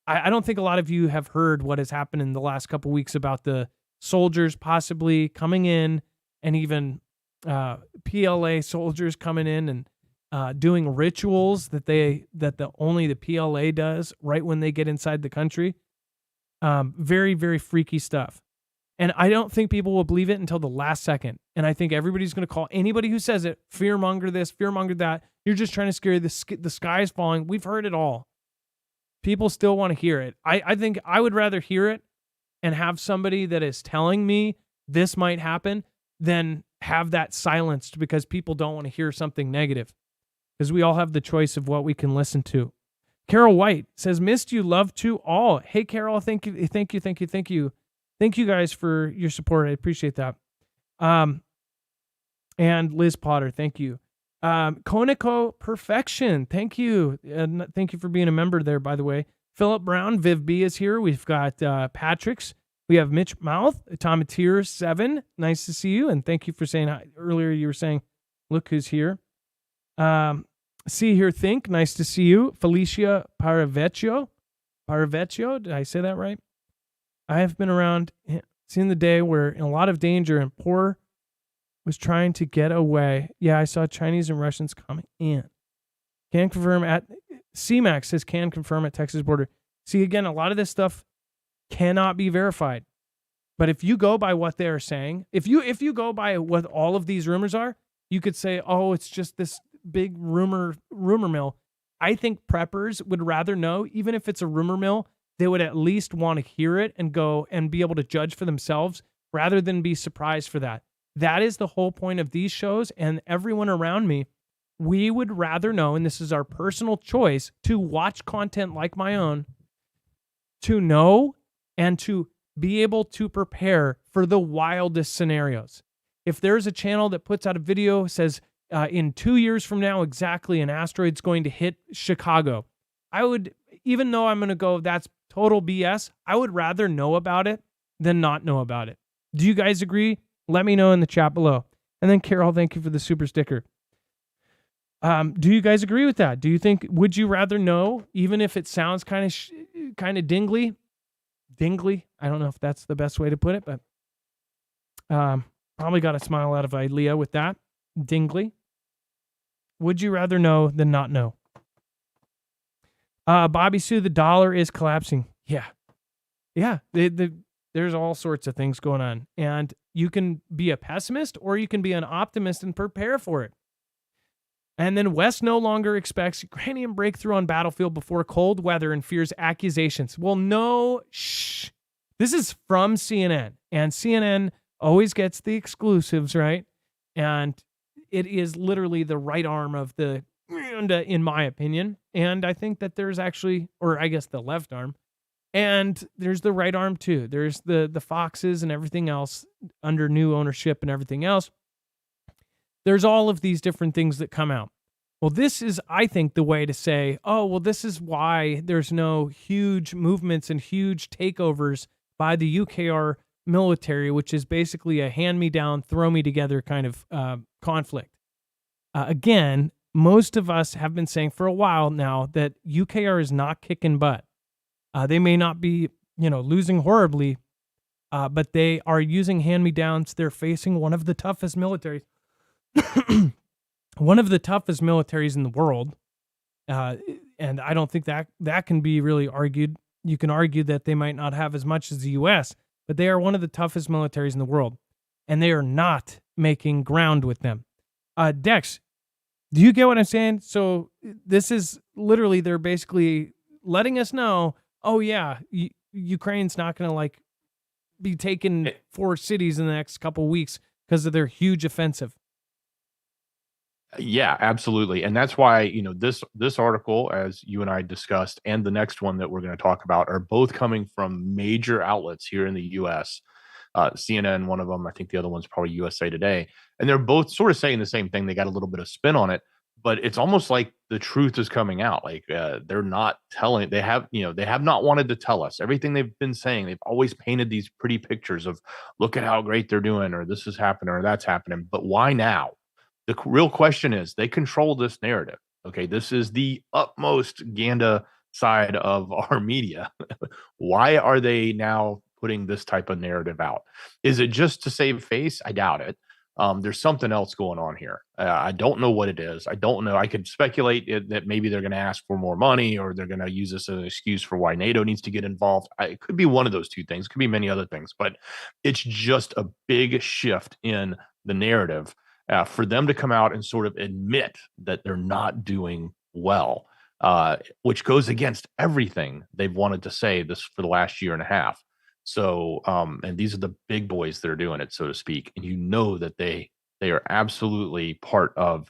I don't think a lot of you have heard what has happened in the last couple of weeks about the soldiers possibly coming in, and even PLA soldiers coming in and doing rituals that only the PLA does right when they get inside the country. Very, very freaky stuff. And I don't think people will believe it until the last second. And I think everybody's going to call anybody who says it, fearmonger this, fearmonger that. You're just trying to scare the sky is falling. We've heard it all. People still want to hear it. I think I would rather hear it and have somebody that is telling me this might happen than have that silenced because people don't want to hear something negative. Because we all have the choice of what we can listen to. Carol White says, missed you, love to all. Hey, Carol, thank you. Thank you guys for your support. I appreciate that. And Liz Potter, thank you. Koniko Perfection, thank you. And thank you for being a member there, by the way. Philip Brown, Viv B is here. We've got Patrick's. We have Mitch Mouth, Tomateer 7. Nice to see you. And thank you for saying hi. Earlier you were saying, look who's here. See here, think. Nice to see you. Felicia Paravecchio. Did I say that right? I have been around, seen the day where in a lot of danger and poor was trying to get away. Yeah, I saw Chinese and Russians coming in. Can confirm at CMAX says can confirm at Texas border. See, again, a lot of this stuff cannot be verified. But if you go by what they're saying, if you go by what all of these rumors are, you could say, oh, it's just this big rumor mill. I think preppers would rather know, even if it's a rumor mill, they would at least want to hear it and go and be able to judge for themselves rather than be surprised for that. That is the whole point of these shows and everyone around me. We would rather know, and this is our personal choice, to watch content like my own, to know and to be able to prepare for the wildest scenarios. If there's a channel that puts out a video, says in 2 years from now, exactly an asteroid's going to hit Chicago, I would, even though I'm going to go, that's total BS, I would rather know about it than not know about it. Do you guys agree? Let me know in the chat below. And then Carol, thank you for the super sticker. Do you guys agree with that? Do you think, would you rather know, even if it sounds kind of dingly? I don't know if that's the best way to put it, but probably got a smile out of Ilea with that. Dingly. Would you rather know than not know? Bobby Sue, the dollar is collapsing. Yeah. There's all sorts of things going on. And you can be a pessimist or you can be an optimist and prepare for it. And then West no longer expects Ukrainian breakthrough on battlefield before cold weather and fears accusations. Well, no, shh. This is from CNN. And CNN always gets the exclusives, right? And it is literally the right arm of the, in my opinion. And I think that there's actually, or I guess the left arm. And there's the right arm too. There's the Foxes and everything else under new ownership and everything else. There's all of these different things that come out. Well, this is, I think, the way to say, oh, well, this is why there's no huge movements and huge takeovers by the UKR military, which is basically a hand-me-down, throw-me-together kind of conflict. Again, most of us have been saying for a while now that UKR is not kicking butt. They may not be, losing horribly, but they are using hand-me-downs. They're facing one of the toughest militaries. One of the toughest militaries in the world. And I don't think that can be really argued. You can argue that they might not have as much as the U.S., but they are one of the toughest militaries in the world. And they are not making ground with them. Dex, do you get what I'm saying? So this is literally, they're basically letting us know, oh yeah, Ukraine's not going to be taking 4 cities in the next couple weeks because of their huge offensive. Yeah, absolutely. And that's why, this article, as you and I discussed, and the next one that we're going to talk about are both coming from major outlets here in the U.S. CNN, one of them, I think the other one's probably USA Today. And they're both sort of saying the same thing. They got a little bit of spin on it, but it's almost like the truth is coming out. They're not telling, they have not wanted to tell us everything they've been saying. They've always painted these pretty pictures of look at how great they're doing, or this is happening, or that's happening. But why now? The real question is, they control this narrative. Okay, this is the utmost Ganda side of our media. Why are they now putting this type of narrative out? Is it just to save face? I doubt it. There's something else going on here. I don't know what it is. I don't know. I could speculate that maybe they're going to ask for more money, or they're going to use this as an excuse for why NATO needs to get involved. It could be one of those two things. It could be many other things, but it's just a big shift in the narrative for them to come out and sort of admit that they're not doing well, which goes against everything they've wanted to say this for the last year and a half. So, and these are the big boys that are doing it, so to speak. And you know that they are absolutely part of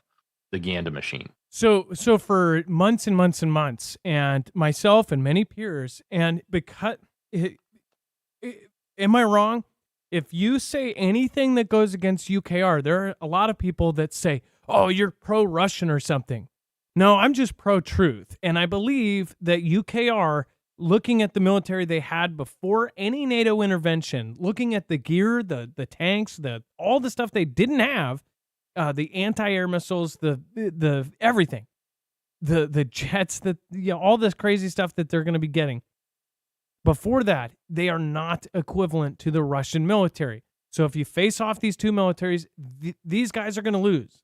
the Ganda machine. So for months and months and months, and myself and many peers, and because, am I wrong? If you say anything that goes against UKR, there are a lot of people that say, oh, you're pro-Russian or something. No, I'm just pro-truth. And I believe that UKR, looking at the military they had before any NATO intervention, looking at the gear, the tanks, all the stuff they didn't have, the anti-air missiles, the everything, the jets, all this crazy stuff that they're going to be getting. Before that, they are not equivalent to the Russian military. So if you face off these two militaries, these guys are going to lose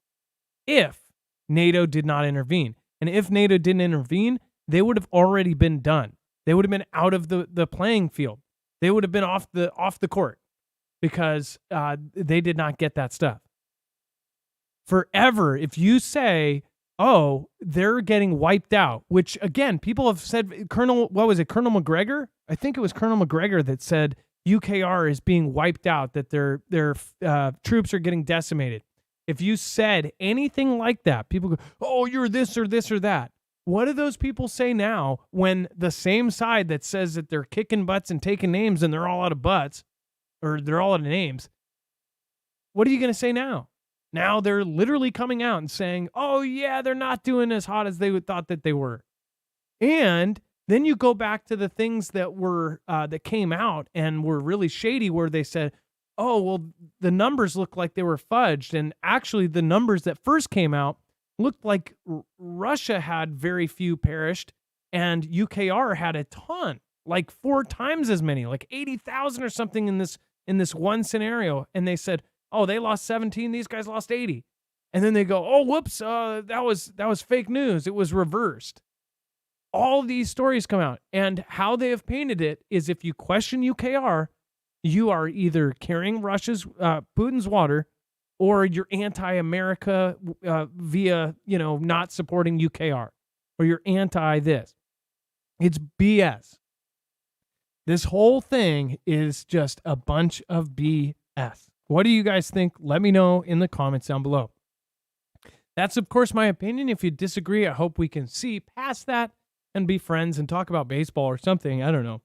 if NATO did not intervene. And if NATO didn't intervene, they would have already been done. They would have been out of the playing field. They would have been off the court because they did not get that stuff. Forever, if you say, oh, they're getting wiped out, which again, people have said, Colonel McGregor? I think it was Colonel McGregor that said UKR is being wiped out, that their troops are getting decimated. If you said anything like that, people go, oh, you're this or this or that. What do those people say now when the same side that says that they're kicking butts and taking names and they're all out of butts, or they're all out of names? What are you going to say now? Now they're literally coming out and saying, oh, yeah, they're not doing as hot as they thought that they were. And then you go back to the things that were that came out and were really shady, where they said, oh, well, the numbers look like they were fudged. And actually, the numbers that first came out looked like Russia had very few perished and UKR had a ton, like 4 times as many, like 80,000 or something in this one scenario. And they said, oh, they lost 17, these guys lost 80. And then they go, oh, whoops, that was fake news. It was reversed. All these stories come out, and how they have painted it is, if you question UKR, you are either carrying Putin's water, or you're anti-America via, not supporting UKR, or you're anti this. It's BS. This whole thing is just a bunch of BS. What do you guys think? Let me know in the comments down below. That's, of course, my opinion. If you disagree, I hope we can see past that and be friends and talk about baseball or something. I don't know.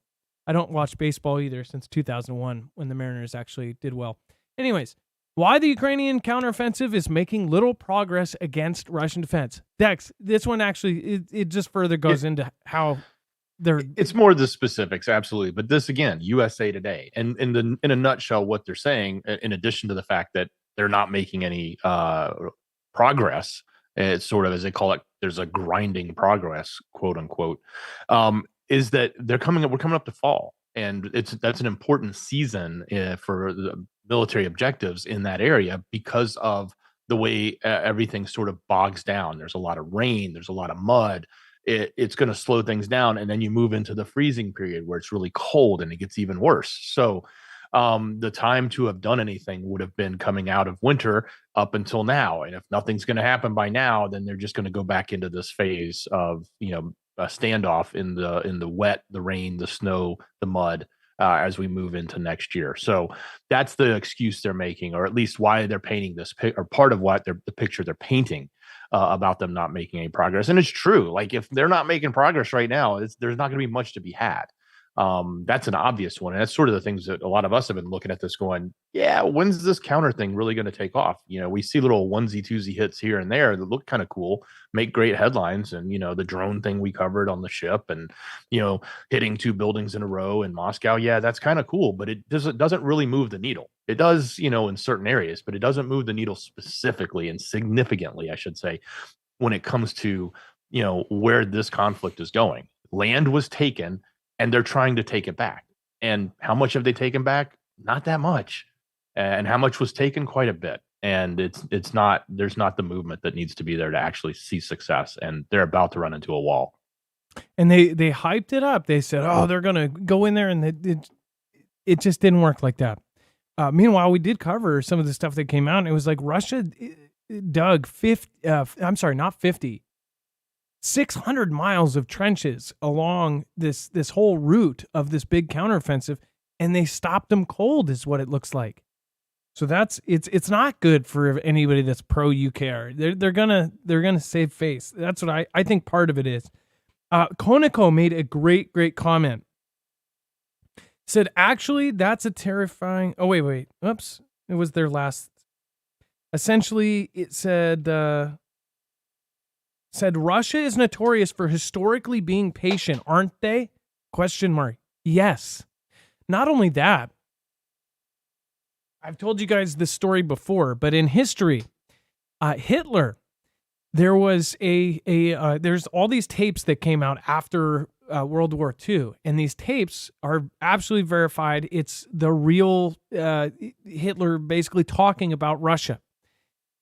I don't watch baseball either since 2001, when the Mariners actually did well. Anyways, why the Ukrainian counteroffensive is making little progress against Russian defense. Dex, this one actually, it just further goes into how it's more the specifics, absolutely. But this, again, USA Today, and in a nutshell, what they're saying, in addition to the fact that they're not making any progress, it's sort of, as they call it, there's a grinding progress, quote unquote, is that we're coming up to fall, and that's an important season for the military objectives in that area, because of the way everything sort of bogs down. There's a lot of rain, there's a lot of mud. It's going to slow things down, and then you move into the freezing period where it's really cold and it gets even worse. So the time to have done anything would have been coming out of winter up until now. And if nothing's going to happen by now, then they're just going to go back into this phase of, a standoff in the wet, the rain, the snow, the mud, as we move into next year. So that's the excuse they're making, or at least why they're painting this or part of what the picture they're painting about them not making any progress. And it's true. Like, if they're not making progress right now, there's not going to be much to be had. That's an obvious one. And that's sort of the things that a lot of us have been looking at this going, yeah, when's this counter thing really going to take off? We see little onesie twosie hits here and there that look kind of cool, make great headlines. And, the drone thing we covered on the ship, and, hitting 2 buildings in a row in Moscow. Yeah, that's kind of cool, but it doesn't really move the needle. It does, in certain areas, but it doesn't move the needle specifically and significantly, I should say, when it comes to, where this conflict is going. Land was taken, and they're trying to take it back. And how much have they taken back? Not that much. And how much was taken? Quite a bit. and it's not, there's not the movement that needs to be there to actually see success, and they're about to run into a wall. And they hyped it up. They said, "Oh, they're gonna go in there," and it just didn't work like that. Meanwhile, we did cover some of the stuff that came out, and it was like Russia dug 600 miles of trenches along this whole route of this big counteroffensive, and they stopped them cold, is what it looks like. So it's not good for anybody that's pro UKR. They're gonna save face. That's what I think part of it is. Koniko made a great comment. Said, actually, that's a terrifying. Oh, wait. Oops. It was their last. Essentially, it said Russia is notorious for historically being patient, aren't they? ? Yes. Not only that, I've told you guys this story before, but in history, Hitler, there was there's all these tapes that came out after World War II, and these tapes are absolutely verified. It's the real Hitler basically talking about Russia.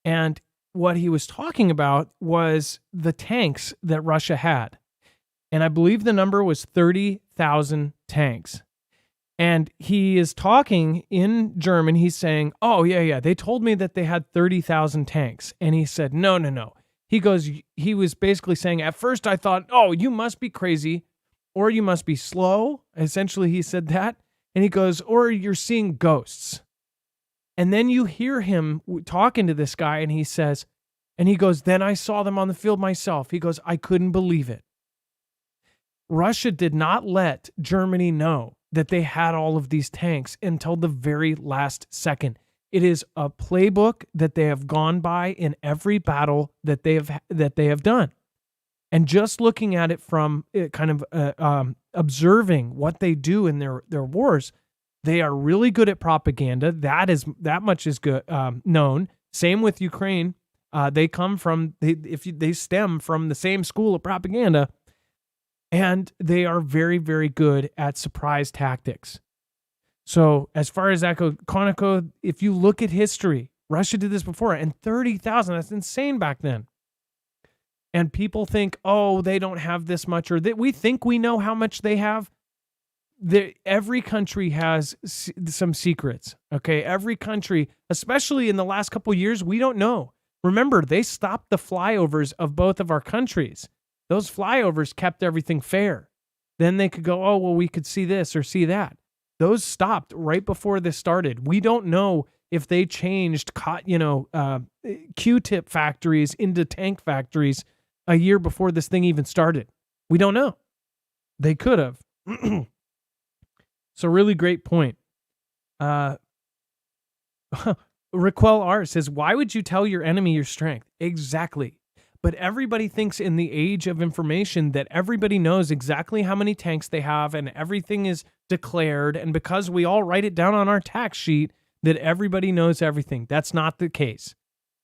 And what he was talking about was the tanks that Russia had. And I believe the number was 30,000 tanks. And he is talking in German. He's saying, "Oh, yeah, they told me that they had 30,000 tanks." And he said, no. He was basically saying, at first I thought, "Oh, you must be crazy, or you must be slow." Essentially, he said that. And he goes, "Or you're seeing ghosts." And then you hear him talking to this guy, and he says, and he goes, "Then I saw them on the field myself." He goes, "I couldn't believe it." Russia did not let Germany know that they had all of these tanks until the very last second. It is a playbook that they have gone by in every battle that they have done. And just looking at it from kind of observing what they do in their wars, they are really good at propaganda. That much is good known. Same with Ukraine. They come from they stem from the same school of propaganda, and they are very, very good at surprise tactics. So as far as that goes, Koniko, if you look at history, Russia did this before, and 30,000, that's insane back then. And people think, oh, they don't have this much, or that we think we know how much they have. Every country has some secrets, okay? Every country, especially in the last couple of years, we don't know. Remember, they stopped the flyovers of both of our countries. Those flyovers kept everything fair. Then they could go, oh, well, we could see this or see that. Those stopped right before this started. We don't know if they changed, Q-tip factories into tank factories a year before this thing even started. We don't know. They could have. So really great point. Raquel R says, why would you tell your enemy your strength? Exactly. But everybody thinks in the age of information that everybody knows exactly how many tanks they have and everything is declared. And because we all write it down on our tax sheet, that everybody knows everything. That's not the case.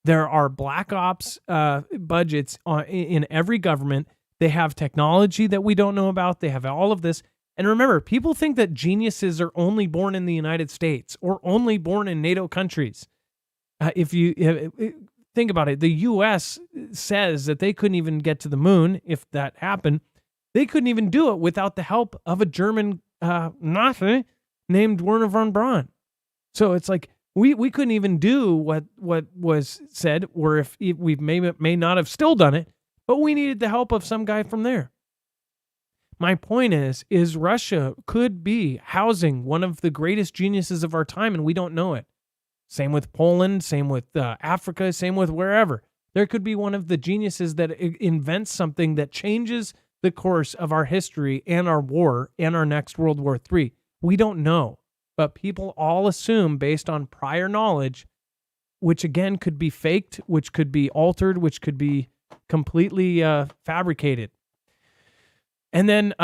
There are black ops budgets in every government. They have technology that we don't know about. They have all of this. And remember, people think that geniuses are only born in the United States or only born in NATO countries. If you think about it, the U.S. says that they couldn't even get to the moon if that happened. They couldn't even do it without the help of a German Nazi named Werner von Braun. So it's like we couldn't even do what was said, or if we may not have still done it, but we needed the help of some guy from there. My point is Russia could be housing one of the greatest geniuses of our time, and we don't know it. Same with Poland, same with Africa, same with wherever. There could be one of the geniuses that invents something that changes the course of our history and our war and our next World War III. We don't know, but people all assume based on prior knowledge, which again could be faked, which could be altered, which could be completely fabricated. And then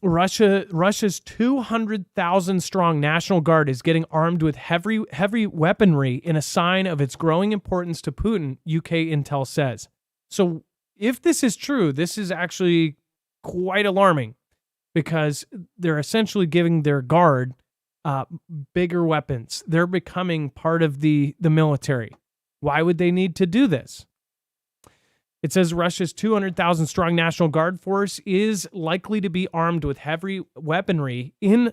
Russia's 200,000 strong National Guard is getting armed with heavy weaponry in a sign of its growing importance to Putin, UK intel says. So if this is true, this is actually quite alarming because they're essentially giving their guard bigger weapons. They're becoming part of the military. Why would they need to do this? It says Russia's 200,000 strong National Guard force is likely to be armed with heavy weaponry in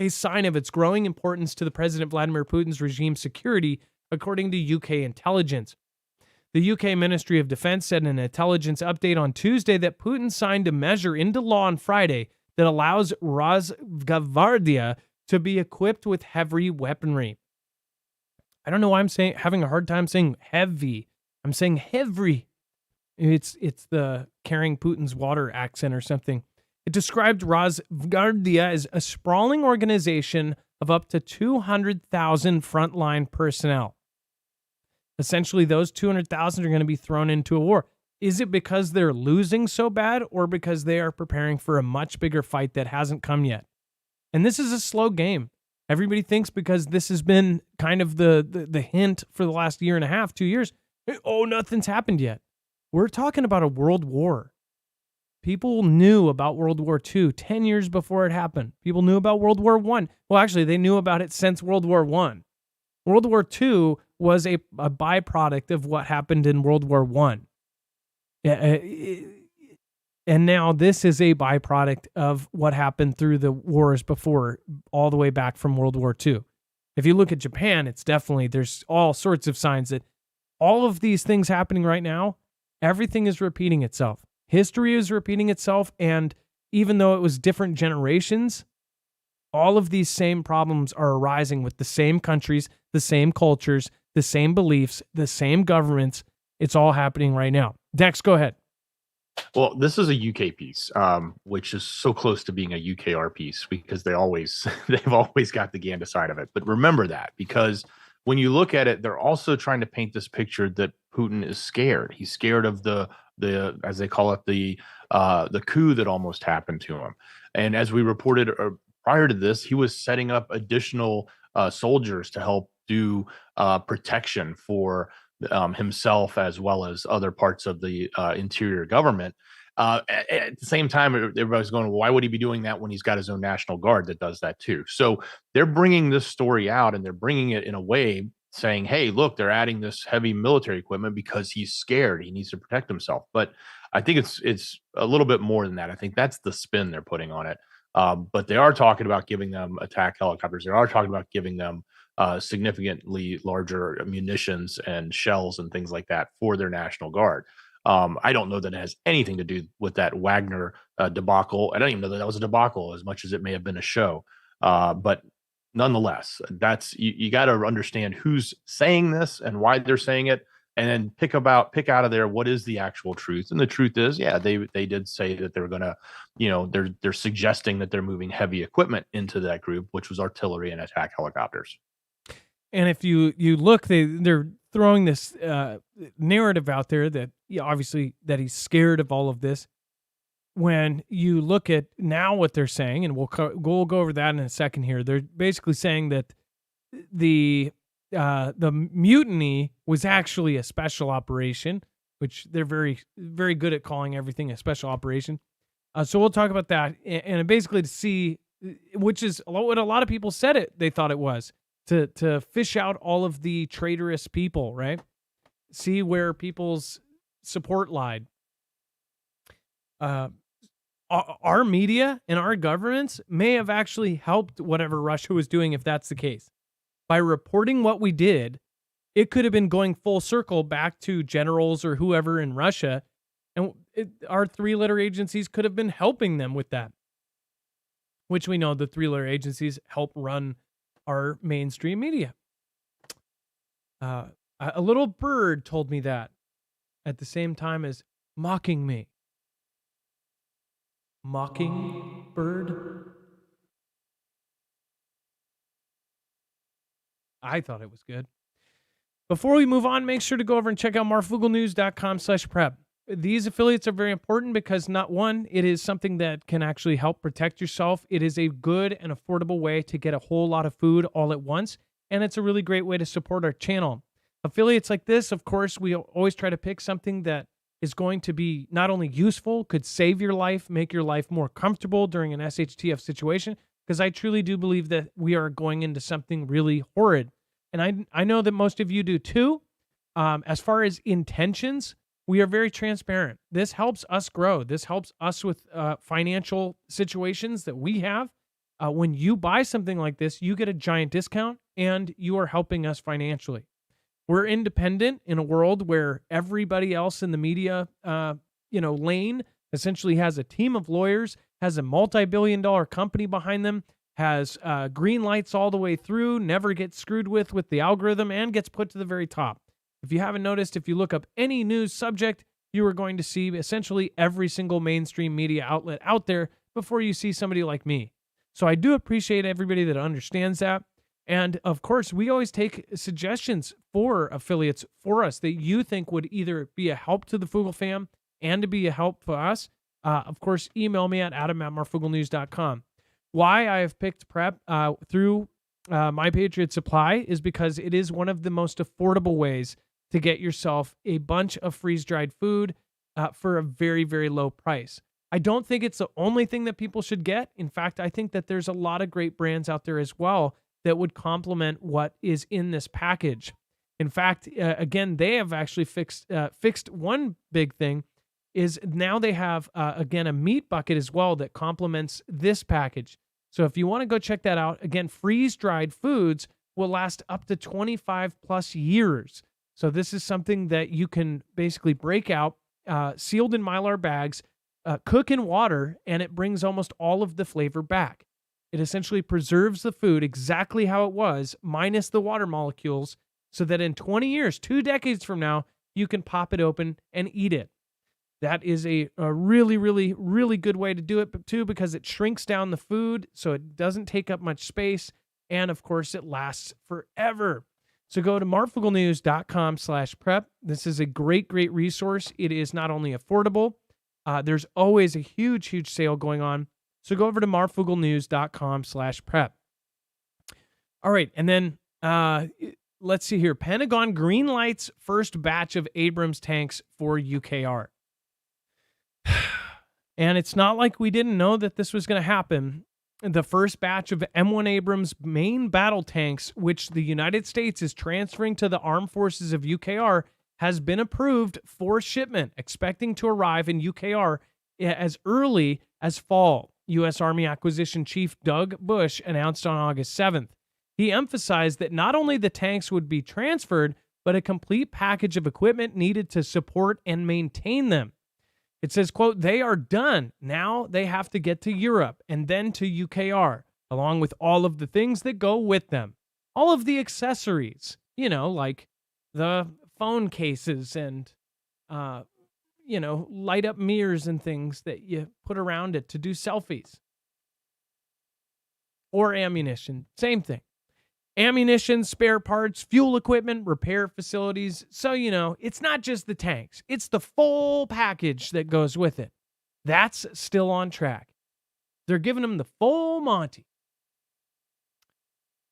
a sign of its growing importance to the President Vladimir Putin's regime security, according to UK intelligence. The UK Ministry of Defense said in an intelligence update on Tuesday that Putin signed a measure into law on Friday that allows Rosgvardia to be equipped with heavy weaponry. I don't know why I'm having a hard time saying heavy. I'm saying heavy. It's the carrying Putin's water accent or something. It described Rosgvardia as a sprawling organization of up to 200,000 frontline personnel. Essentially, those 200,000 are going to be thrown into a war. Is it because they're losing so bad, or because they are preparing for a much bigger fight that hasn't come yet? And this is a slow game. Everybody thinks because this has been kind of the hint for the last year and a half, 2 years, oh, nothing's happened yet. We're talking about a world war. People knew about World War II 10 years before it happened. People knew about World War I. Well, actually, they knew about it since World War I. World War II was a byproduct of what happened in World War I. And now this is a byproduct of what happened through the wars before, all the way back from World War II. If you look at Japan, it's definitely, there's all sorts of signs that all of these things happening right now, everything is repeating itself. History is repeating itself, and even though it was different generations, all of these same problems are arising with the same countries, the same cultures, the same beliefs, the same governments. It's all happening right now. Dex, go ahead. Well, this is a UK piece, which is so close to being a UKR piece because they've always got the Ganda side of it. But remember that, because when you look at it, they're also trying to paint this picture that Putin is scared. He's scared of the as they call it, the coup that almost happened to him. And as we reported prior to this, he was setting up additional soldiers to help do protection for himself as well as other parts of the interior government. At the same time, everybody's going, well, why would he be doing that when he's got his own National Guard that does that too? So they're bringing this story out, and they're bringing it in a way saying, hey, look, they're adding this heavy military equipment because he's scared. He needs to protect himself. But I think it's a little bit more than that. I think that's the spin they're putting on it. But they are talking about giving them attack helicopters. They are talking about giving them significantly larger munitions and shells and things like that for their National Guard. I don't know that it has anything to do with that Wagner debacle. I don't even know that was a debacle as much as it may have been a show. But nonetheless, that's you got to understand who's saying this and why they're saying it, and then pick out of there what is the actual truth. And the truth is, yeah, they did say that they're gonna, they're suggesting that they're moving heavy equipment into that group, which was artillery and attack helicopters. And if you look, they're throwing this narrative out there that obviously that he's scared of all of this. When you look at now what they're saying, and we'll go over that in a second here, they're basically saying that the mutiny was actually a special operation, which they're very, very good at calling everything a special operation. So we'll talk about that, and basically to see, which is what a lot of people said they thought it was, to fish out all of the traitorous people, right? See where people's support lied. Our media and our governments may have actually helped whatever Russia was doing, if that's the case. By reporting what we did, it could have been going full circle back to generals or whoever in Russia, and our three-letter agencies could have been helping them with that, which we know the three-letter agencies help run our mainstream media. A little bird told me that at the same time as mocking me. Mockingbird. I thought it was good. Before we move on, make sure to go over and check out marfooglenews.com/prep. These affiliates are very important because, not one, it is something that can actually help protect yourself. It is a good and affordable way to get a whole lot of food all at once, and it's a really great way to support our channel. Affiliates like this, of course, we always try to pick something that is going to be not only useful, could save your life, make your life more comfortable during an SHTF situation, because I truly do believe that we are going into something really horrid. And I know that most of you do too. As far as intentions, we are very transparent. This helps us grow. This helps us with financial situations that we have. When you buy something like this, you get a giant discount and you are helping us financially. We're independent in a world where everybody else in the media, lane essentially has a team of lawyers, has a multi-billion-dollar company behind them, has green lights all the way through, never gets screwed with the algorithm, and gets put to the very top. If you haven't noticed, if you look up any news subject, you are going to see essentially every single mainstream media outlet out there before you see somebody like me. So I do appreciate everybody that understands that. And of course, we always take suggestions for affiliates for us that you think would either be a help to the Foogle fam and to be a help for us. Of course, email me at adam@marfooglenews.com. Why I have picked Prep through MyPatriotSupply is because it is one of the most affordable ways to get yourself a bunch of freeze-dried food for a very, very low price. I don't think it's the only thing that people should get. In fact, I think that there's a lot of great brands out there as well that would complement what is in this package. In fact, again, they have actually fixed one big thing is now they have, again, a meat bucket as well that complements this package. So if you want to go check that out, again, freeze-dried foods will last up to 25 plus years. So this is something that you can basically break out, sealed in Mylar bags, cook in water, and it brings almost all of the flavor back. It essentially preserves the food exactly how it was, minus the water molecules, so that in 20 years, 2 decades from now, you can pop it open and eat it. That is a really, really, really good way to do it, too, because it shrinks down the food, so it doesn't take up much space, and of course, it lasts forever. So go to marfooglenews.com/prep. This is a great, great resource. It is not only affordable, there's always a huge, huge sale going on. So go over to marfooglenews.com/prep. All right, and then let's see here. Pentagon greenlights first batch of Abrams tanks for UKR. And it's not like we didn't know that this was going to happen. The first batch of M1 Abrams main battle tanks, which the United States is transferring to the armed forces of UKR, has been approved for shipment, expecting to arrive in UKR as early as fall. U.S. Army Acquisition Chief Doug Bush announced on August 7th. He emphasized that not only the tanks would be transferred, but a complete package of equipment needed to support and maintain them. It says, quote, they are done. Now they have to get to Europe and then to UKR, along with all of the things that go with them. All of the accessories, like the phone cases and, light up mirrors and things that you put around it to do selfies. Or ammunition, same thing. Ammunition, spare parts, fuel equipment, repair facilities. So, it's not just the tanks. It's the full package that goes with it. That's still on track. They're giving them the full Monty.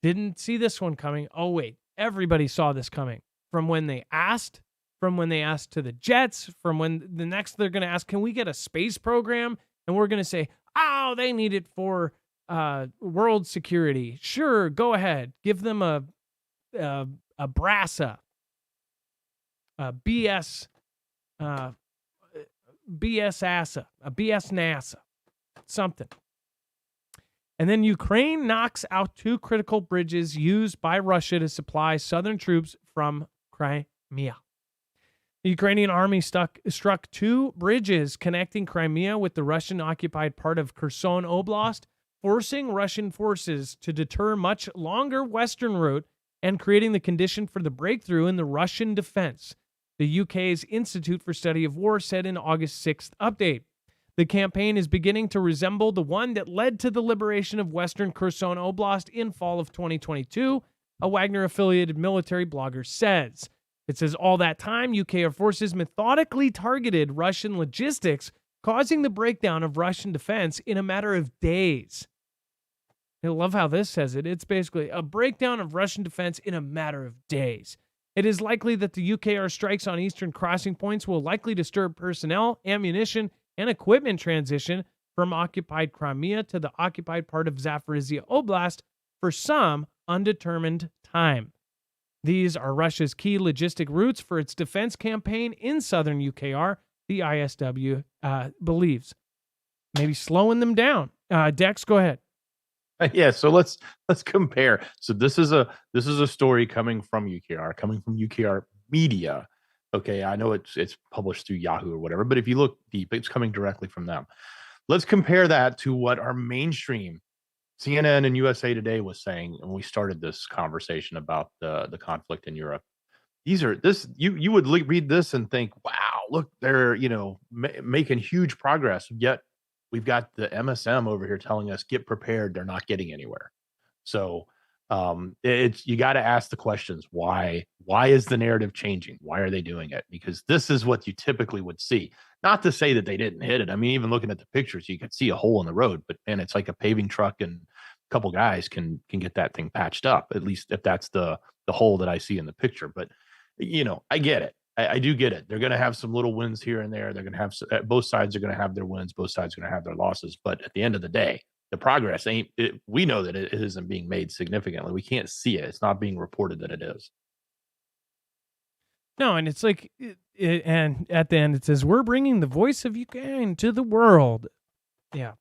Didn't see this one coming. Oh, wait. Everybody saw this coming. From when they asked to the Jets, from when the next they're going to ask, can we get a space program? And we're going to say, oh, they need it for world security. Sure, go ahead. Give them a BRASA, a BS ASA, a BS NASA, something. And then Ukraine knocks out 2 critical bridges used by Russia to supply southern troops from Crimea. The Ukrainian army struck 2 bridges connecting Crimea with the Russian-occupied part of Kherson Oblast, forcing Russian forces to deter much longer western route and creating the condition for the breakthrough in the Russian defense, the UK's Institute for Study of War said in August 6th update. The campaign is beginning to resemble the one that led to the liberation of western Kherson Oblast in fall of 2022, a Wagner-affiliated military blogger says. It says all that time, UKR forces methodically targeted Russian logistics, causing the breakdown of Russian defense in a matter of days. I love how this says it. It's basically a breakdown of Russian defense in a matter of days. It is likely that the UKR strikes on eastern crossing points will likely disturb personnel, ammunition, and equipment transition, from occupied Crimea to the occupied part of Zaporizhia Oblast for some undetermined time. These are Russia's key logistic routes for its defense campaign in southern UKR, the ISW believes. Maybe slowing them down. Dex, go ahead. Yeah, so let's compare. So this is a story coming from UKR media. Okay, I know it's published through Yahoo or whatever, but if you look deep, it's coming directly from them. Let's compare that to what our mainstream CNN and USA Today was saying when we started this conversation about the conflict in Europe. You would read this and think, wow, look, they're making huge progress. Yet we've got the MSM over here telling us get prepared. They're not getting anywhere. So it's you got to ask the questions. Why is the narrative changing? Why are they doing it? Because this is what you typically would see. Not to say that they didn't hit it. I mean, even looking at the pictures, you could see a hole in the road, but man, it's like a paving truck and a couple guys can get that thing patched up, at least if that's the hole that I see in the picture. But I get it. I do get it. They're going to have some little wins here and there. They're going to have both sides are going to have their wins. Both sides are going to have their losses. But at the end of the day, the progress we know that it isn't being made significantly. We can't see it. It's not being reported that it is. No, and it's like, and at the end it says, we're bringing the voice of Ukraine to the world. Yeah.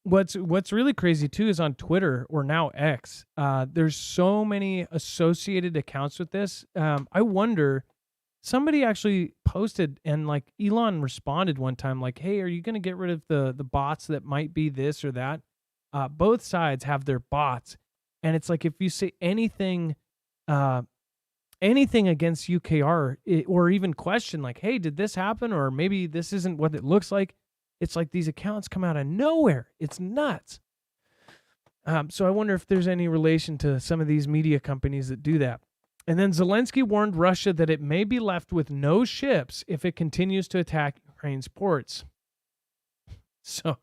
What's really crazy too is on Twitter, or now X, there's so many associated accounts with this. I wonder, somebody actually posted, and like Elon responded one time like, hey, are you going to get rid of the bots that might be this or that? Both sides have their bots. And it's like, if you say anything against UKR, or even question like, hey, did this happen? Or maybe this isn't what it looks like. It's like these accounts come out of nowhere. It's nuts. So I wonder if there's any relation to some of these media companies that do that. And then Zelenskyy warned Russia that it may be left with no ships if it continues to attack Ukraine's ports. So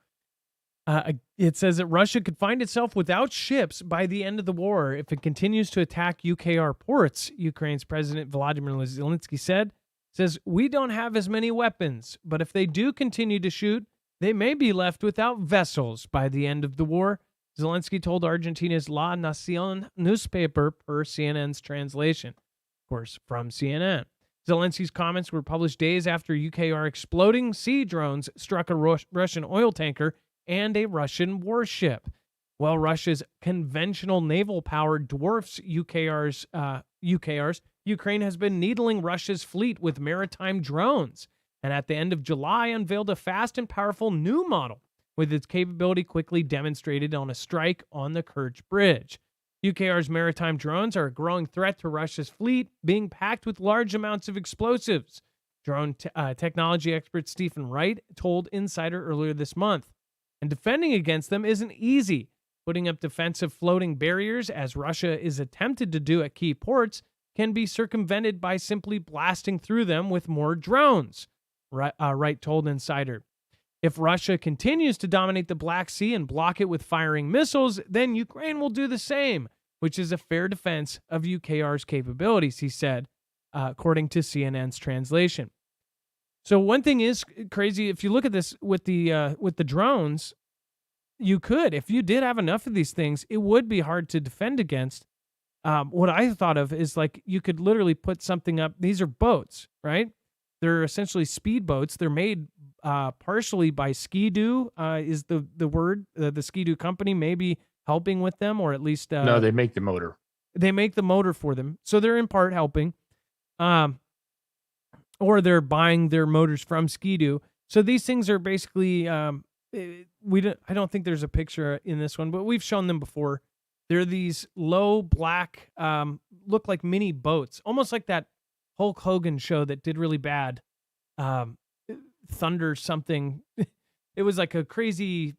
it says that Russia could find itself without ships by the end of the war if it continues to attack UKR ports, Ukraine's President Volodymyr Zelenskyy says, we don't have as many weapons, but if they do continue to shoot, they may be left without vessels by the end of the war, Zelenskyy told Argentina's La Nacion newspaper per CNN's translation. Of course, from CNN. Zelenskyy's comments were published days after UKR exploding sea drones struck a Russian oil tanker and a Russian warship. While Russia's conventional naval power dwarfs UKR's, Ukraine has been needling Russia's fleet with maritime drones, and at the end of July unveiled a fast and powerful new model with its capability quickly demonstrated on a strike on the Kerch Bridge. UKR's maritime drones are a growing threat to Russia's fleet, being packed with large amounts of explosives. Drone technology expert Stephen Wright told Insider earlier this month. And defending against them isn't easy. Putting up defensive floating barriers, as Russia is attempted to do at key ports, can be circumvented by simply blasting through them with more drones, Wright told Insider. If Russia continues to dominate the Black Sea and block it with firing missiles, then Ukraine will do the same, which is a fair defense of UKR's capabilities, he said, according to CNN's translation. So one thing is crazy. If you look at this with the drones, you could, if you did have enough of these things, it would be hard to defend against. What I thought of is like you could literally put something up. These are boats, right? They're essentially speedboats. They're made partially by Ski-Doo, is the word. The Ski-Doo company may be helping with them, or at least... no, they make the motor. They make the motor for them. So they're in part helping. Or they're buying their motors from Ski-Doo. So these things are basically... I don't think there's a picture in this one, but we've shown them before. They're these low black, look like mini boats, almost like that Hulk Hogan show that did really bad. Thunder something. It was like a crazy.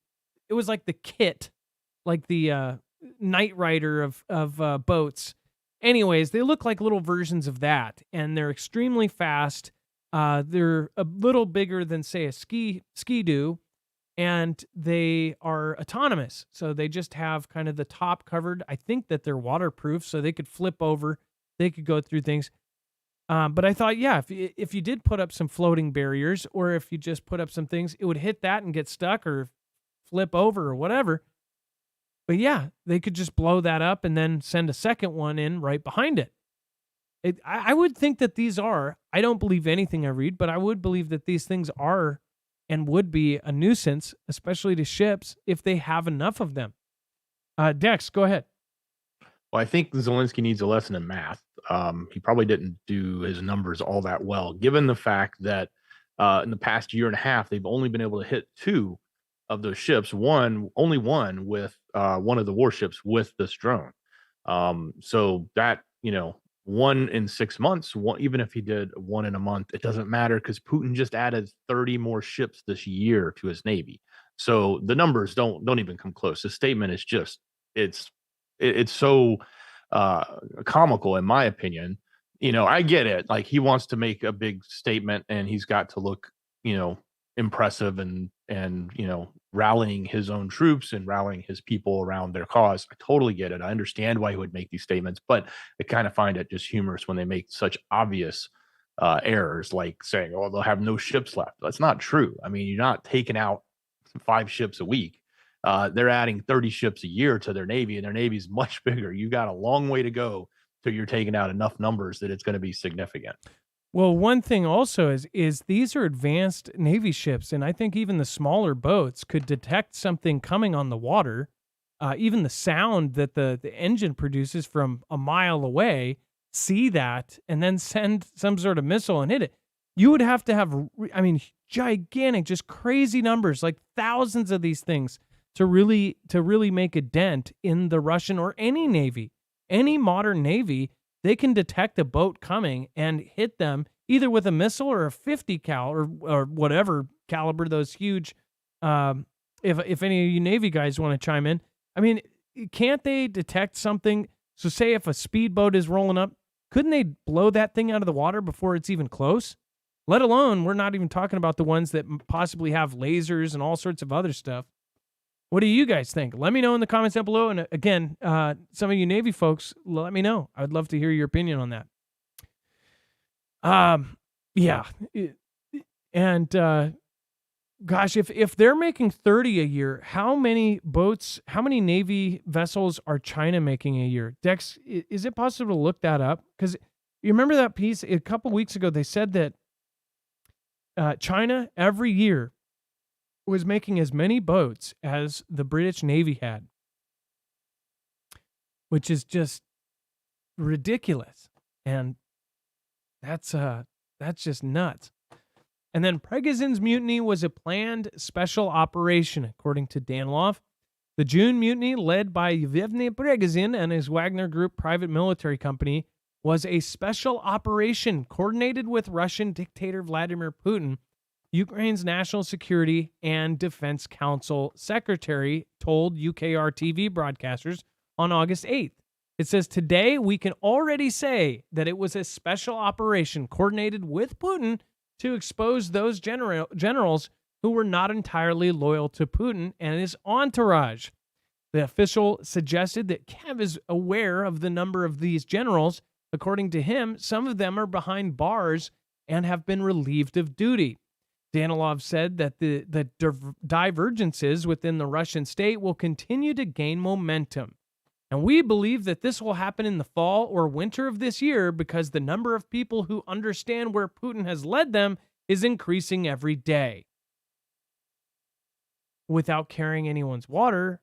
It was like the Kit, like the Knight Rider of boats. Anyways, they look like little versions of that, and they're extremely fast. They're a little bigger than, say, a Ski-Doo. And they are autonomous. So they just have kind of the top covered. I think that they're waterproof, so they could flip over. They could go through things. But I thought, yeah, if you did put up some floating barriers, or if you just put up some things, it would hit that and get stuck or flip over or whatever. But yeah, they could just blow that up and then send a second one in right behind it. I would think that these are, I don't believe anything I read, but I would believe that these things are and would be a nuisance, especially to ships, if they have enough of them. Dex, go ahead. Well, I think Zelenskyy needs a lesson in math. He probably didn't do his numbers all that well, given the fact that in the past year and a half, they've only been able to hit 2 of those ships, only one with one of the warships with this drone. So that, 1 in 6 months, even if he did 1 in a month, it doesn't matter because Putin just added 30 more ships this year to his navy. So the numbers don't even come close. The statement is just it's so comical, in my opinion. I get it. Like, he wants to make a big statement and he's got to look, impressive and rallying his own troops and rallying his people around their cause. I totally get it. I understand why he would make these statements, but I kind of find it just humorous when they make such obvious errors, like saying, "Oh, they'll have no ships left." That's not true. I mean, you're not taking out 5 ships a week. They're adding 30 ships a year to their navy, and their navy's much bigger. You got a long way to go till you're taking out enough numbers that it's going to be significant. Well, one thing also is these are advanced Navy ships, and I think even the smaller boats could detect something coming on the water. Even the sound that the engine produces from a mile away, see that, and then send some sort of missile and hit it. You would have to have, gigantic, just crazy numbers, like thousands of these things to really make a dent in the Russian or any Navy, any modern Navy. They can detect a boat coming and hit them either with a missile or a 50 cal or whatever caliber, those huge. If any of you Navy guys want to chime in, I mean, can't they detect something? So say if a speedboat is rolling up, couldn't they blow that thing out of the water before it's even close? Let alone, we're not even talking about the ones that possibly have lasers and all sorts of other stuff. What do you guys think? Let me know in the comments down below. And again, some of you Navy folks, let me know. I'd love to hear your opinion on that. Yeah. And gosh, if they're making 30 a year, how many Navy vessels are China making a year? Dex, is it possible to look that up? Because you remember that piece a couple weeks ago, they said that China every year was making as many boats as the British Navy had, which is just ridiculous. And that's just nuts. And then Prigozhin's mutiny was a planned special operation, according to Danilov. The June mutiny, led by Yevgeny Prigozhin and his Wagner Group private military company, was a special operation coordinated with Russian dictator Vladimir Putin. Ukraine's National Security and Defense Council secretary told UKR TV broadcasters on August 8th. It says, "Today we can already say that it was a special operation coordinated with Putin to expose those generals who were not entirely loyal to Putin and his entourage." The official suggested that Kiev is aware of the number of these generals. According to him, some of them are behind bars and have been relieved of duty. Danilov said that the divergences within the Russian state will continue to gain momentum. And we believe that this will happen in the fall or winter of this year because the number of people who understand where Putin has led them is increasing every day. Without carrying anyone's water,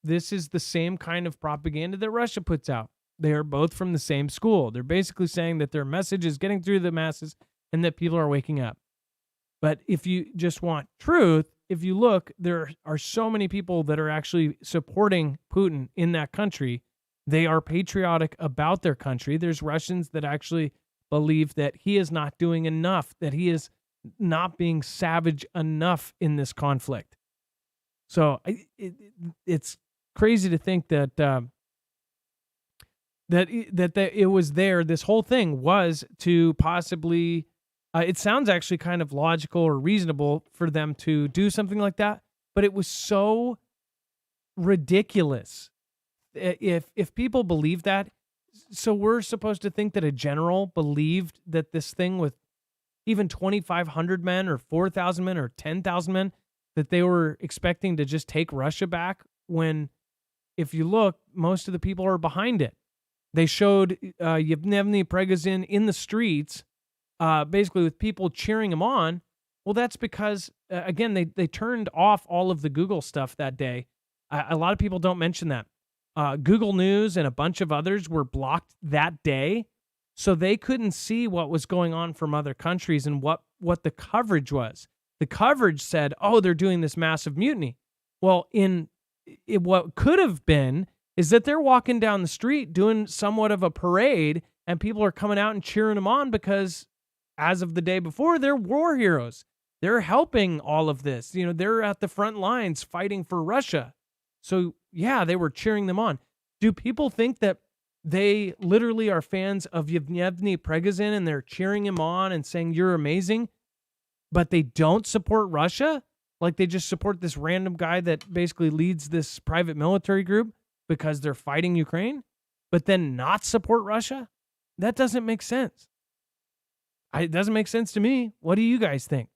this is the same kind of propaganda that Russia puts out. They are both from the same school. They're basically saying that their message is getting through to the masses and that people are waking up. But if you just want truth, if you look, there are so many people that are actually supporting Putin in that country. They are patriotic about their country. There's Russians that actually believe that he is not doing enough, that he is not being savage enough in this conflict. So it's crazy to think that it was there. This whole thing was to possibly. It sounds actually kind of logical or reasonable for them to do something like that, but it was so ridiculous. If people believe that, So we're supposed to think that a general believed that this thing with even 2,500 men or 4,000 men or 10,000 men, that they were expecting to just take Russia back, when if you look, most of the people are behind it. They showed Yevgeny Prigozhin in the streets, basically with people cheering him on. Well, that's because, again, they turned off all of the Google stuff that day. A lot of people don't mention that. Google News and a bunch of others were blocked that day, so they couldn't see what was going on from other countries and what the coverage was. The coverage said, oh, they're doing this massive mutiny. Well, what could have been is that they're walking down the street doing somewhat of a parade, and people are coming out and cheering them on because, as of the day before, they're war heroes. They're helping all of this. They're at the front lines fighting for Russia. So, yeah, they were cheering them on. Do people think that they literally are fans of Yevgeny Prigozhin and they're cheering him on and saying, you're amazing, but they don't support Russia? Like they just support this random guy that basically leads this private military group because they're fighting Ukraine, but then not support Russia? That doesn't make sense. It doesn't make sense to me. What do you guys think?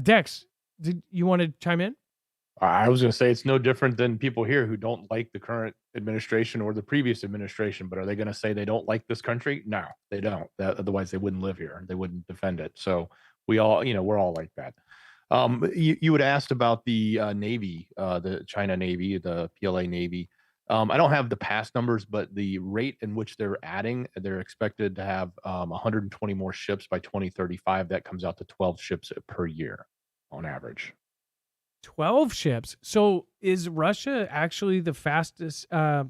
Dex, did you want to chime in? I was going to say it's no different than people here who don't like the current administration or the previous administration, but are they going to say they don't like this country? No, they don't. Otherwise, they wouldn't live here. They wouldn't defend it. So we all, we're all like that. You had asked about the Navy, the China Navy, the PLA Navy. I don't have the past numbers, but the rate in which they're expected to have 120 more ships by 2035. That comes out to 12 ships per year on average. 12 ships. So is Russia actually the fastest? So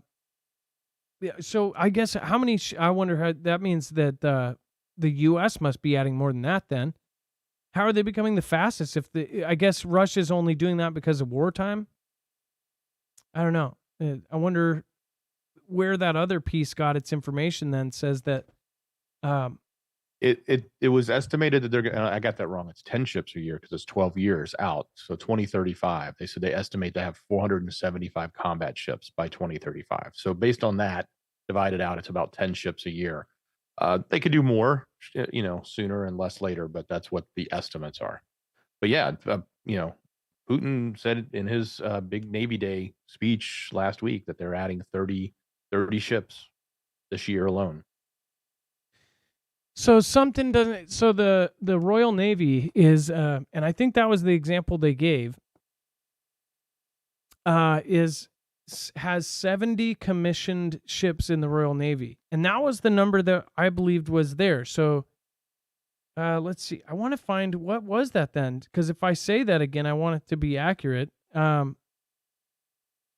I guess how many? I wonder how that means that the U.S. must be adding more than that. Then how are they becoming the fastest? I guess Russia's only doing that because of wartime. I don't know. I wonder where that other piece got its information. Then says that. It was estimated that they're going. I got that wrong. It's 10 ships a year because it's 12 years out. So 2035, they said they estimate to have 475 combat ships by 2035. So based on that, divided out, it's about 10 ships a year. They could do more, sooner and less later, but that's what the estimates are. But yeah, Putin said in his big Navy Day speech last week that they're adding 30 ships this year alone. So something doesn't. So the Royal Navy is, and I think that was the example they gave. Has 70 commissioned ships in the Royal Navy, and that was the number that I believed was there. So, let's see. I want to find what was that then, because if I say that again, I want it to be accurate.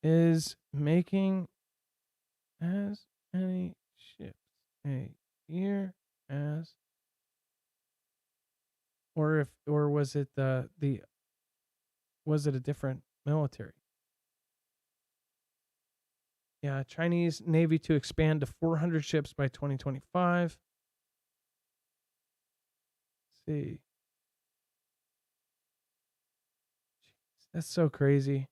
Is making as many ships a year as, or was it was it a different military? Yeah, Chinese Navy to expand to 400 ships by 2025. Let's see. Jeez, that's so crazy.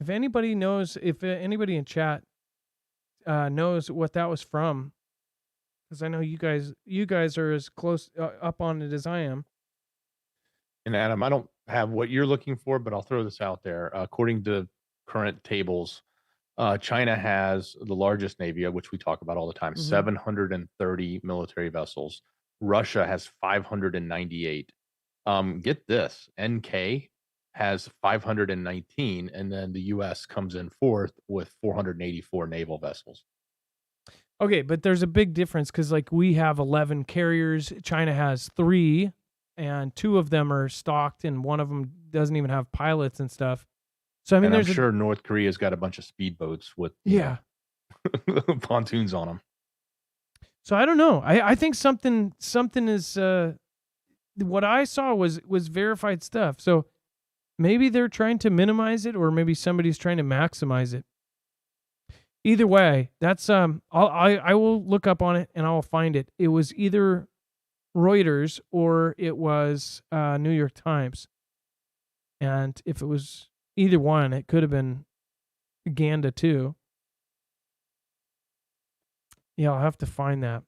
If anybody in chat knows what that was from, because I know you guys are as close up on it as I am. And Adam, I don't have what you're looking for, but I'll throw this out there. According to current tables, China has the largest navy, which we talk about all the time, 730 military vessels. Russia has 598. Get this, NK has 519, and then the U.S. comes in fourth with 484 naval vessels. Okay, but there's a big difference because, like, we have 11 carriers. China has 3, and 2 of them are stocked, and one of them doesn't even have pilots and stuff. So, I mean, I'm sure North Korea's got a bunch of speedboats with pontoons on them. So I don't know. I think something is what I saw was verified stuff. So maybe they're trying to minimize it, or maybe somebody's trying to maximize it. Either way, that's I will look up on it and I'll find it. It was either Reuters or it was New York Times. And if it was either one, it could have been Ganda too. Yeah, I'll have to find that.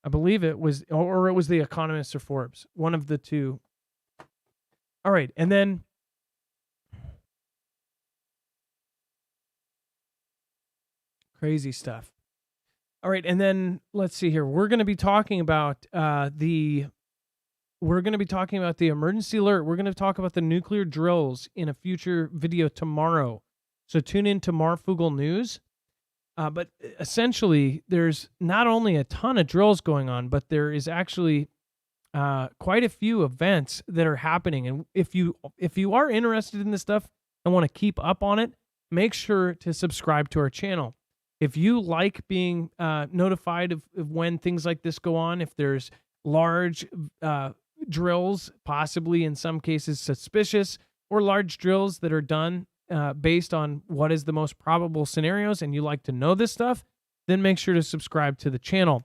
I believe it was, or it was The Economist or Forbes, one of the two. All right, and then crazy stuff. All right, and then let's see here. We're going to be talking about the emergency alert. We're going to talk about the nuclear drills in a future video tomorrow. So tune in to Marfoogle News. But essentially, there's not only a ton of drills going on, but there is actually quite a few events that are happening. And if you are interested in this stuff and want to keep up on it, make sure to subscribe to our channel. If you like being notified of when things like this go on, if there's large drills, possibly in some cases suspicious, or large drills that are done based on what is the most probable scenarios, and you like to know this stuff, then make sure to subscribe to the channel.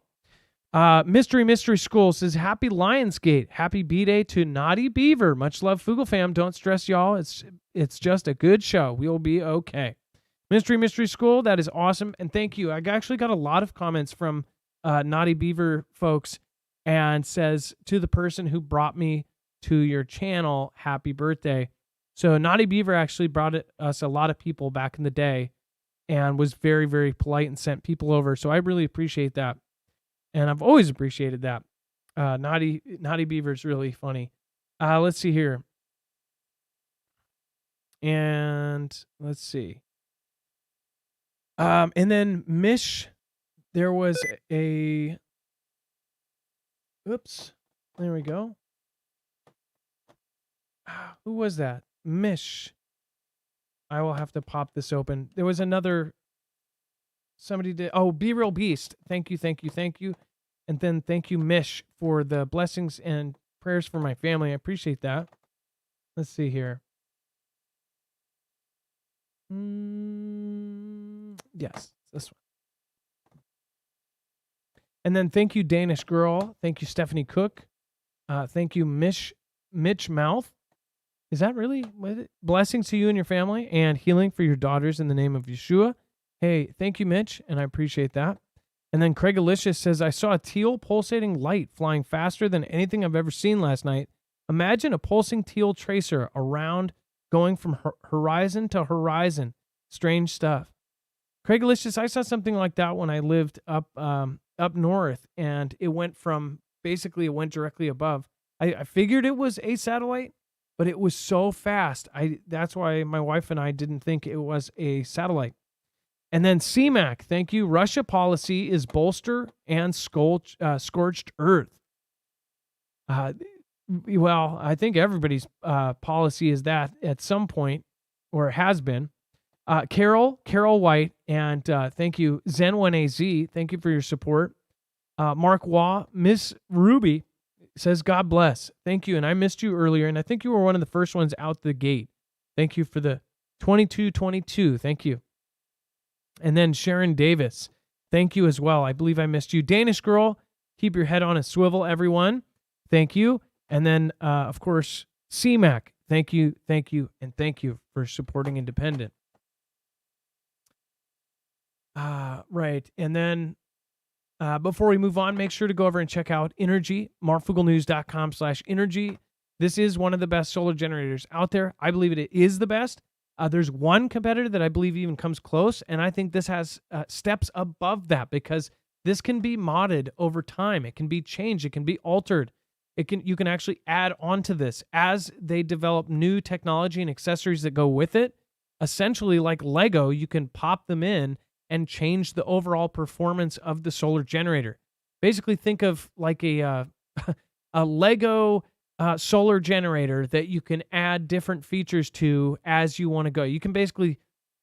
Mystery School says, happy Lionsgate. Happy B-Day to Naughty Beaver. Much love, Foogle fam. Don't stress, y'all. It's just a good show. We'll be okay. Mystery School, that is awesome. And thank you. I actually got a lot of comments from Naughty Beaver folks, and says, to the person who brought me to your channel, happy birthday. So Naughty Beaver actually brought us a lot of people back in the day and was very, very polite and sent people over. So I really appreciate that. And I've always appreciated that. Naughty Beaver's really funny. Let's see here. And let's see. And then Mish, there was a... Oops. There we go. Who was that? Mish. I will have to pop this open. There was another... Somebody did... Oh, Be Real Beast. Thank you. And then thank you, Mish, for the blessings and prayers for my family. I appreciate that. Let's see here. Yes, this one. And then thank you, Danish Girl. Thank you, Stephanie Cook. Thank you, Mitch Mouth. Is that really what it? Blessings to you and your family, and healing for your daughters in the name of Yeshua. Hey, thank you, Mitch, and I appreciate that. And then Craig Alicious says, I saw a teal pulsating light flying faster than anything I've ever seen last night. Imagine a pulsing teal tracer around, going from horizon to horizon. Strange stuff. Craig Alicious, I saw something like that when I lived up north, and it went directly above. I figured it was a satellite, but it was so fast. That's why my wife and I didn't think it was a satellite. And then CMAC, thank you. Russia policy is bolster and scorched earth. Well, I think everybody's policy is that at some point, or has been. Carol White, and thank you. Zen1AZ, thank you for your support. Mark Waugh, Miss Ruby says, God bless. Thank you. And I missed you earlier, and I think you were one of the first ones out the gate. Thank you for the 2222. Thank you. And then Sharon Davis, thank you as well. I believe I missed you. Danish Girl, keep your head on a swivel, everyone. Thank you. And then, of course, CMAC, thank you, and thank you for supporting Independent. Right. And then before we move on, make sure to go over and check out Inergy, marfooglenews.com/Inergy. This is one of the best solar generators out there. I believe it is the best. There's one competitor that I believe even comes close, and I think this has steps above that, because this can be modded over time. It can be changed. It can be altered. You can actually add on to this as they develop new technology and accessories that go with it. Essentially, like Lego, you can pop them in and change the overall performance of the solar generator. Basically, think of like a Lego solar generator that you can add different features to as you want to go. You can basically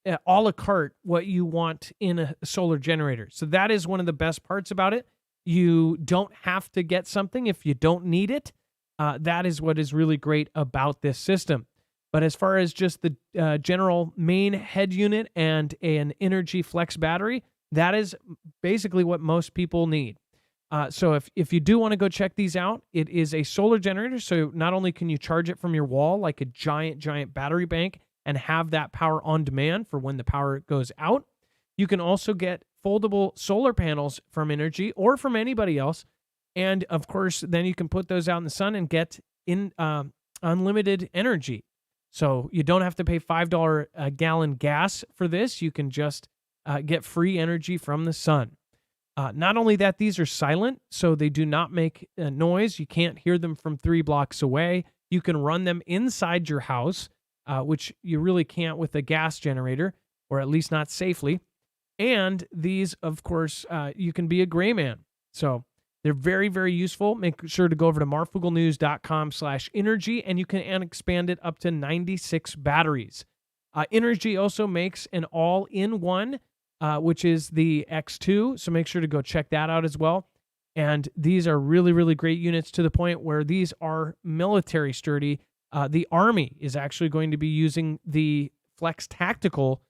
a la carte what you want in a solar generator. So that is one of the best parts about it. You don't have to get something if you don't need it. That is what is really great about this system. But as far as just the general main head unit and an Energy Flex battery, that is basically what most people need. So if you do want to go check these out, it is a solar generator. So not only can you charge it from your wall like a giant battery bank and have that power on demand for when the power goes out, you can also get foldable solar panels from Inergy or from anybody else. And of course, then you can put those out in the sun and get in unlimited energy. So you don't have to pay $5 a gallon gas for this. You can just get free energy from the sun. Not only that, these are silent, so they do not make noise. You can't hear them from 3 blocks away. You can run them inside your house, which you really can't with a gas generator, or at least not safely. And these, of course, you can be a gray man. So they're very, very useful. Make sure to go over to marfooglenews.com/energy, and you can expand it up to 96 batteries. Inergy also makes an all-in-one, which is the X2. So make sure to go check that out as well. And these are really, really great units to the point where these are military sturdy. The Army is actually going to be using the Flex Tactical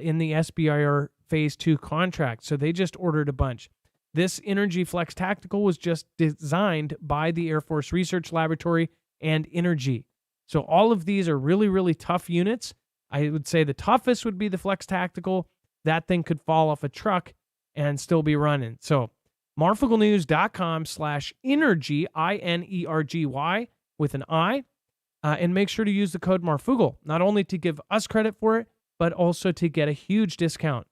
in the SBIR Phase 2 contract. So they just ordered a bunch. This Inergy Flex Tactical was just designed by the Air Force Research Laboratory and Inergy. So all of these are really, really tough units. I would say the toughest would be the Flex Tactical. That thing could fall off a truck and still be running. So marfooglenews.com/energy, INERGY with an I, and make sure to use the code Marfoogle, not only to give us credit for it, but also to get a huge discount.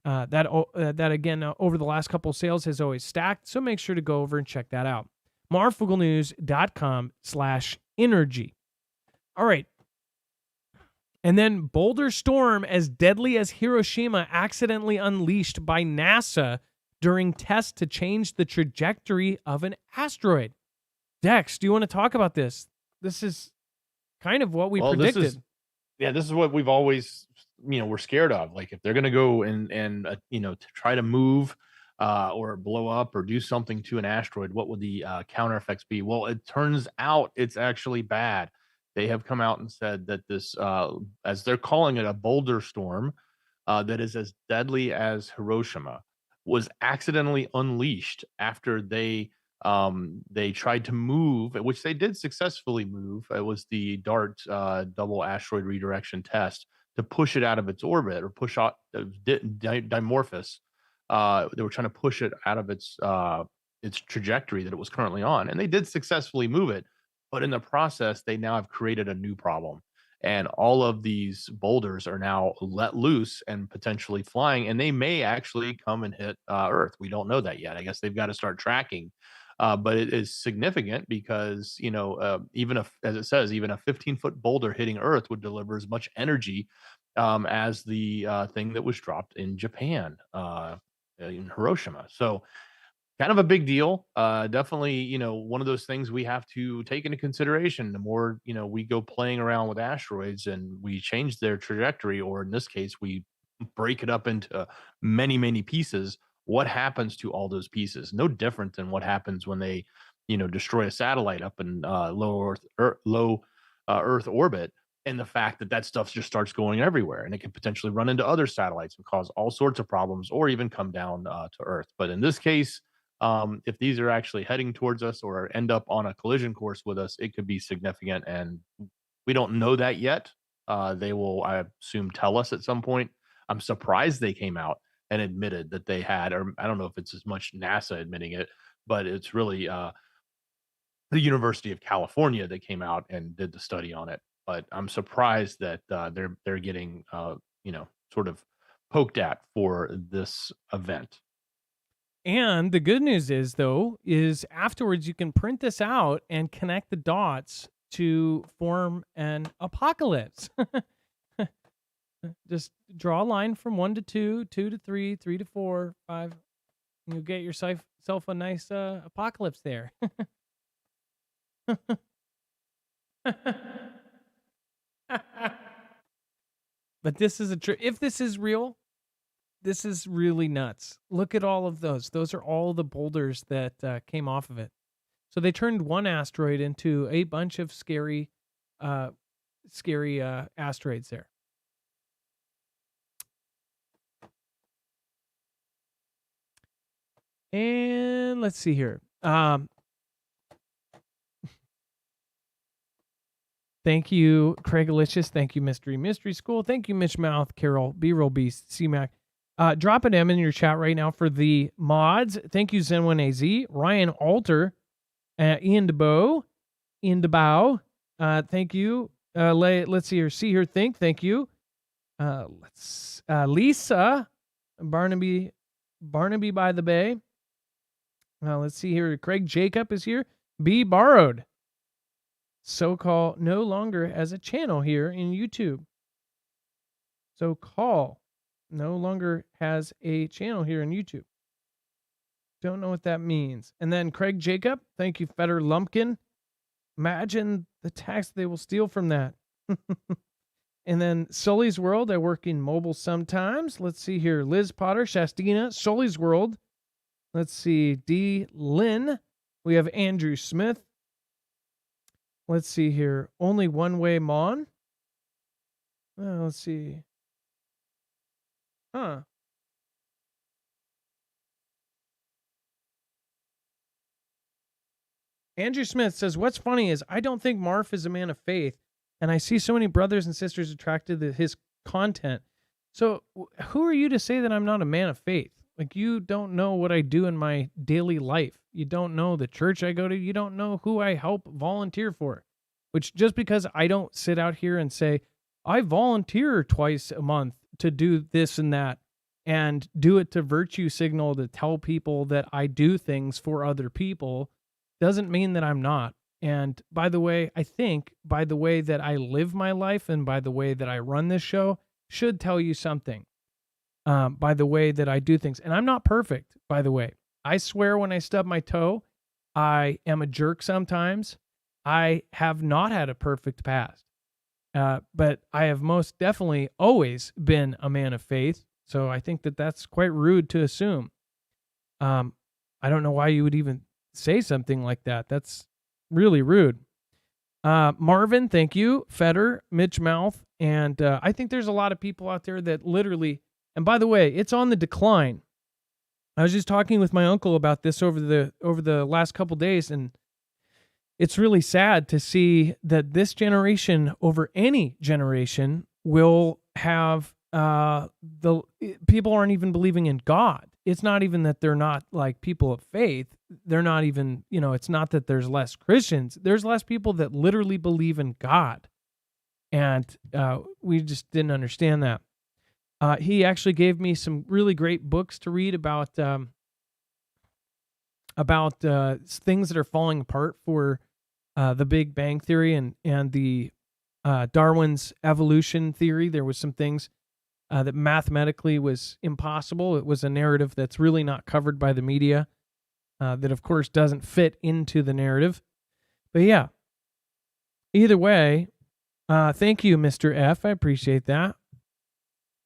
That again, over the last couple of sales has always stacked, so make sure to go over and check that out. marfooglenews.com/energy. All right. And then Boulder storm as deadly as Hiroshima accidentally unleashed by NASA during tests to change the trajectory of an asteroid. Dex, do you want to talk about this? This is kind of what we predicted. This is what we've always, we're scared of. Like if they're going to go and to try to move or blow up or do something to an asteroid, what would the counter effects be? Well, it turns out it's actually bad. They have come out and said that this, as they're calling it, a Boulder storm that is as deadly as Hiroshima, was accidentally unleashed after they tried to move, which they did successfully move. It was the DART double asteroid redirection test to push it out of its orbit, or push out Dimorphos. They were trying to push it out of its trajectory that it was currently on, and they did successfully move it. But in the process, they now have created a new problem. And all of these boulders are now let loose and potentially flying, and they may actually come and hit Earth. We don't know that yet. I guess they've got to start tracking. But it is significant because, even as it says, even a 15-foot boulder hitting Earth would deliver as much energy as the thing that was dropped in Japan, in Hiroshima. So kind of a big deal. Definitely, one of those things we have to take into consideration. The more, we go playing around with asteroids and we change their trajectory, or in this case, we break it up into many, many pieces, what happens to all those pieces? No different than what happens when they, destroy a satellite up in low Earth orbit. And the fact that that stuff just starts going everywhere, and it can potentially run into other satellites and cause all sorts of problems, or even come down to Earth. But in this case, if these are actually heading towards us or end up on a collision course with us, it could be significant. And we don't know that yet. They will, I assume, tell us at some point. I'm surprised they came out and admitted that they had, or I don't know if it's as much NASA admitting it, but it's really the University of California that came out and did the study on it. But I'm surprised that they're getting sort of poked at for this event. And the good news is afterwards you can print this out and connect the dots to form an apocalypse. Just draw a line from 1 to 2, 2 to 3, 3 to 4, 5. And you'll get yourself a nice apocalypse there. But this is if this is real, this is really nuts. Look at all of those. Those are all the boulders that came off of it. So they turned one asteroid into a bunch of scary asteroids there. And let's see here. Thank you, Craig Alicious. Thank you, Mystery School. Thank you, Mitch Mouth, Carol, B-Roll Beast, C-Mac. Drop an M in your chat right now for the mods. Thank you, Zen1AZ, Ryan Alter, Ian DeBow. Thank you. Let's see here. See here. Think. Thank you. Lisa Barnaby by the Bay. Let's see here. Craig Jacob is here. B Borrowed. So-called no longer as a channel here in YouTube. So-called no longer has a channel here in YouTube. Don't know what that means. And then Craig Jacob, thank you, Feder Lumpkin. Imagine the tax they will steal from that. And then Sully's World, I work in mobile sometimes. Let's see here. Liz Potter, Shastina, Sully's World. Let's see. D. Lynn. We have Andrew Smith. Let's see here. Only One Way Mon. Let's see. Andrew Smith says, what's funny is I don't think Marf is a man of faith, and I see so many brothers and sisters attracted to his content. So who are you to say that I'm not a man of faith? Like, you don't know what I do in my daily life. You don't know the church I go to. You don't know who I help volunteer for. Which, just because I don't sit out here and say, I volunteer twice a month to do this and that, and do it to virtue signal to tell people that I do things for other people, doesn't mean that I'm not. And by the way, I think by the way that I live my life and by the way that I run this show should tell you something. By the way that I do things. And I'm not perfect, by the way. I swear when I stub my toe, I am a jerk sometimes. I have not had a perfect past. But I have most definitely always been a man of faith. So I think that that's quite rude to assume. I don't know why you would even say something like that. That's really rude. Marvin, thank you. Feder, Mitch Mouth. And I think there's a lot of people out there that literally, and by the way, it's on the decline. I was just talking with my uncle about this over the last couple days, and it's really sad to see that this generation over any generation will have the people aren't even believing in God. It's not even that they're not like people of faith. They're not even, it's not that there's less Christians. There's less people that literally believe in God. And we just didn't understand that. He actually gave me some really great books to read about things that are falling apart for the Big Bang Theory and the Darwin's evolution theory. There was some things that mathematically was impossible. It was a narrative that's really not covered by the media, that of course doesn't fit into the narrative. But yeah, either way, thank you, Mr. F. I appreciate that.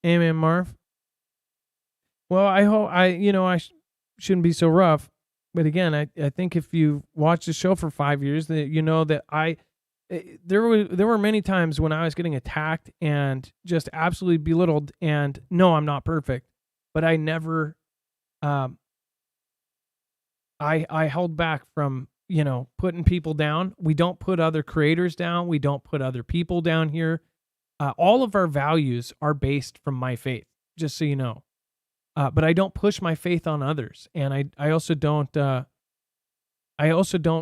Amen, Marv. Well, I hope I shouldn't be so rough, but again, I think if you watch the show for 5 years, that you know that there were many times when I was getting attacked and just absolutely belittled. And no, I'm not perfect, but I never, I held back from putting people down. We don't put other creators down. We don't put other people down here. All of our values are based from my faith, just so you know. But I don't push my faith on others, and I also don't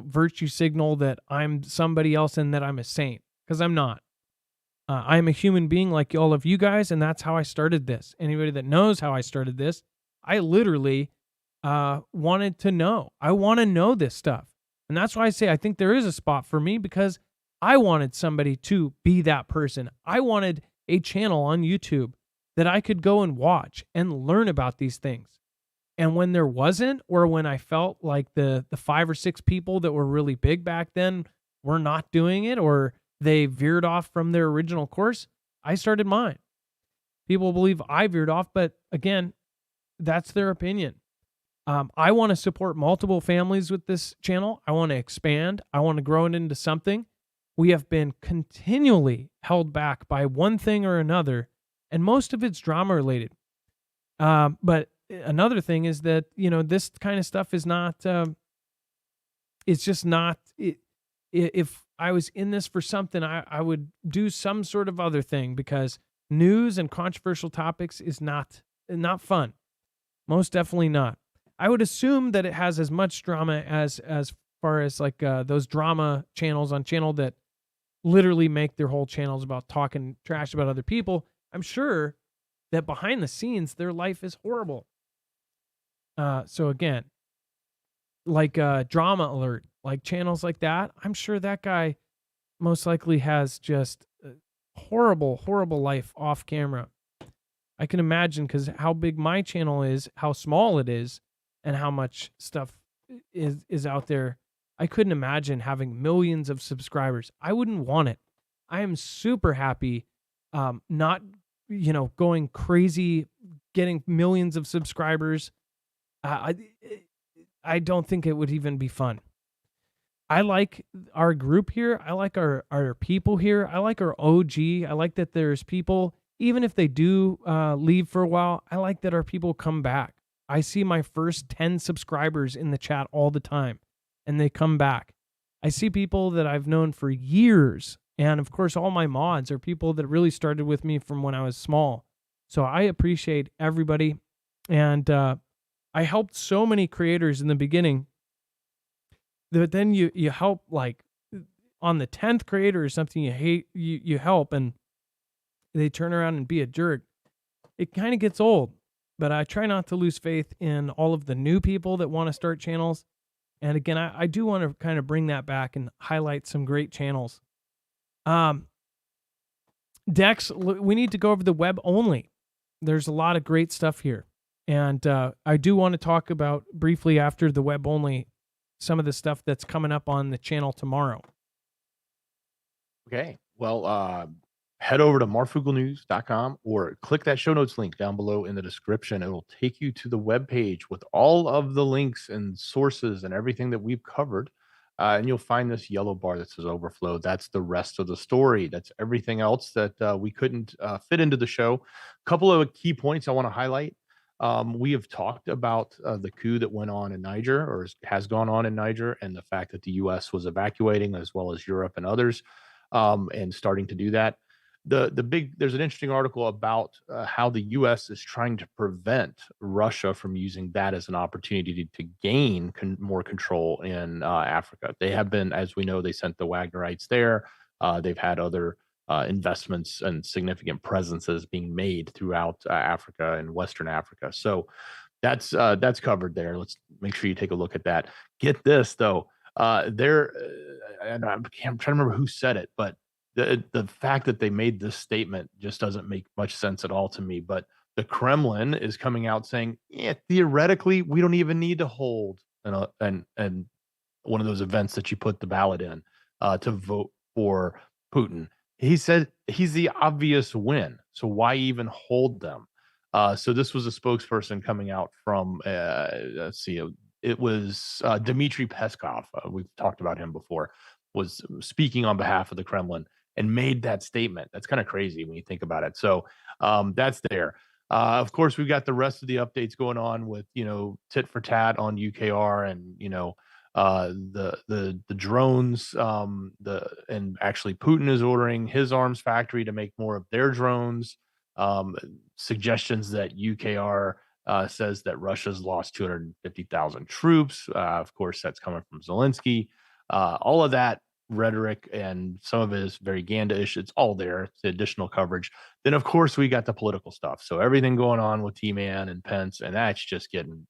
virtue signal that I'm somebody else and that I'm a saint, because I'm not. I'm a human being like all of you guys, and that's how I started this. Anybody that knows how I started this, I literally wanted to know. I want to know this stuff, and that's why I say I think there is a spot for me, because I wanted somebody to be that person. I wanted a channel on YouTube that I could go and watch and learn about these things. And when there wasn't, or when I felt like the 5 or 6 people that were really big back then were not doing it, or they veered off from their original course, I started mine. People believe I veered off, but again, that's their opinion. I want to support multiple families with this channel. I want to expand. I want to grow it into something. We have been continually held back by one thing or another, and most of it's drama related. But another thing is that, this kind of stuff is not, it's just not, if I was in this for something, I would do some sort of other thing, because news and controversial topics is not not fun. Most definitely not. I would assume that it has as much drama as far as like those drama channels on channel that literally make their whole channels about talking trash about other people. I'm sure that behind the scenes their life is horrible. So again, like Drama Alert, like channels like that, I'm sure that guy most likely has just a horrible, horrible life off camera. I can imagine, because how big my channel is, how small it is, and how much stuff is out there. I couldn't imagine having millions of subscribers. I wouldn't want it. I am super happy, not going crazy, getting millions of subscribers. I don't think it would even be fun. I like our group here. I like our people here. I like our OG. I like that there's people, even if they do leave for a while, I like that our people come back. I see my first 10 subscribers in the chat all the time, and they come back. I see people that I've known for years. And of course, all my mods are people that really started with me from when I was small. So I appreciate everybody. And I helped so many creators in the beginning that then you help, like on the 10th creator or something you hate, you help, and they turn around and be a jerk. It kind of gets old, but I try not to lose faith in all of the new people that want to start channels. And again, I do want to kind of bring that back and highlight some great channels. Dex, we need to go over the web only. There's a lot of great stuff here. And I do want to talk about briefly after the web only some of the stuff that's coming up on the channel tomorrow. Okay. Well, head over to marfooglenews.com or click that show notes link down below in the description. It will take you to the webpage with all of the links and sources and everything that we've covered. And you'll find this yellow bar that says overflow. That's the rest of the story. That's everything else that we couldn't fit into the show. A couple of key points I want to highlight. We have talked about the coup that went on in Niger, or has gone on in Niger, and the fact that the U.S. was evacuating, as well as Europe and others, and starting to do that. There's an interesting article about how the U.S. is trying to prevent Russia from using that as an opportunity to gain more control in Africa. They have been, as we know, they sent the Wagnerites there. They've had other investments and significant presences being made throughout Africa and Western Africa. So that's covered there. Let's make sure you take a look at that. Get this though, and I'm trying to remember who said it, but the fact that they made this statement just doesn't make much sense at all to me. But the Kremlin is coming out saying, yeah, theoretically, we don't even need to hold and one of those events that you put the ballot in to vote for Putin. He said he's the obvious win, so why even hold them? So this was a spokesperson coming out from, let's see, it was Dmitry Peskov. We've talked about him before, was speaking on behalf of the Kremlin and made that statement. That's kind of crazy when you think about it. So that's there. Of course, we've got the rest of the updates going on with, tit for tat on UKR and, the drones, and actually Putin is ordering his arms factory to make more of their drones. Suggestions that UKR says that Russia's lost 250,000 troops. Of course, that's coming from Zelenskyy. All of that rhetoric, and some of it is very Ganda-ish. It's all there. It's the additional coverage. Then, of course, we got the political stuff. So everything going on with T-Man and Pence, and that's just getting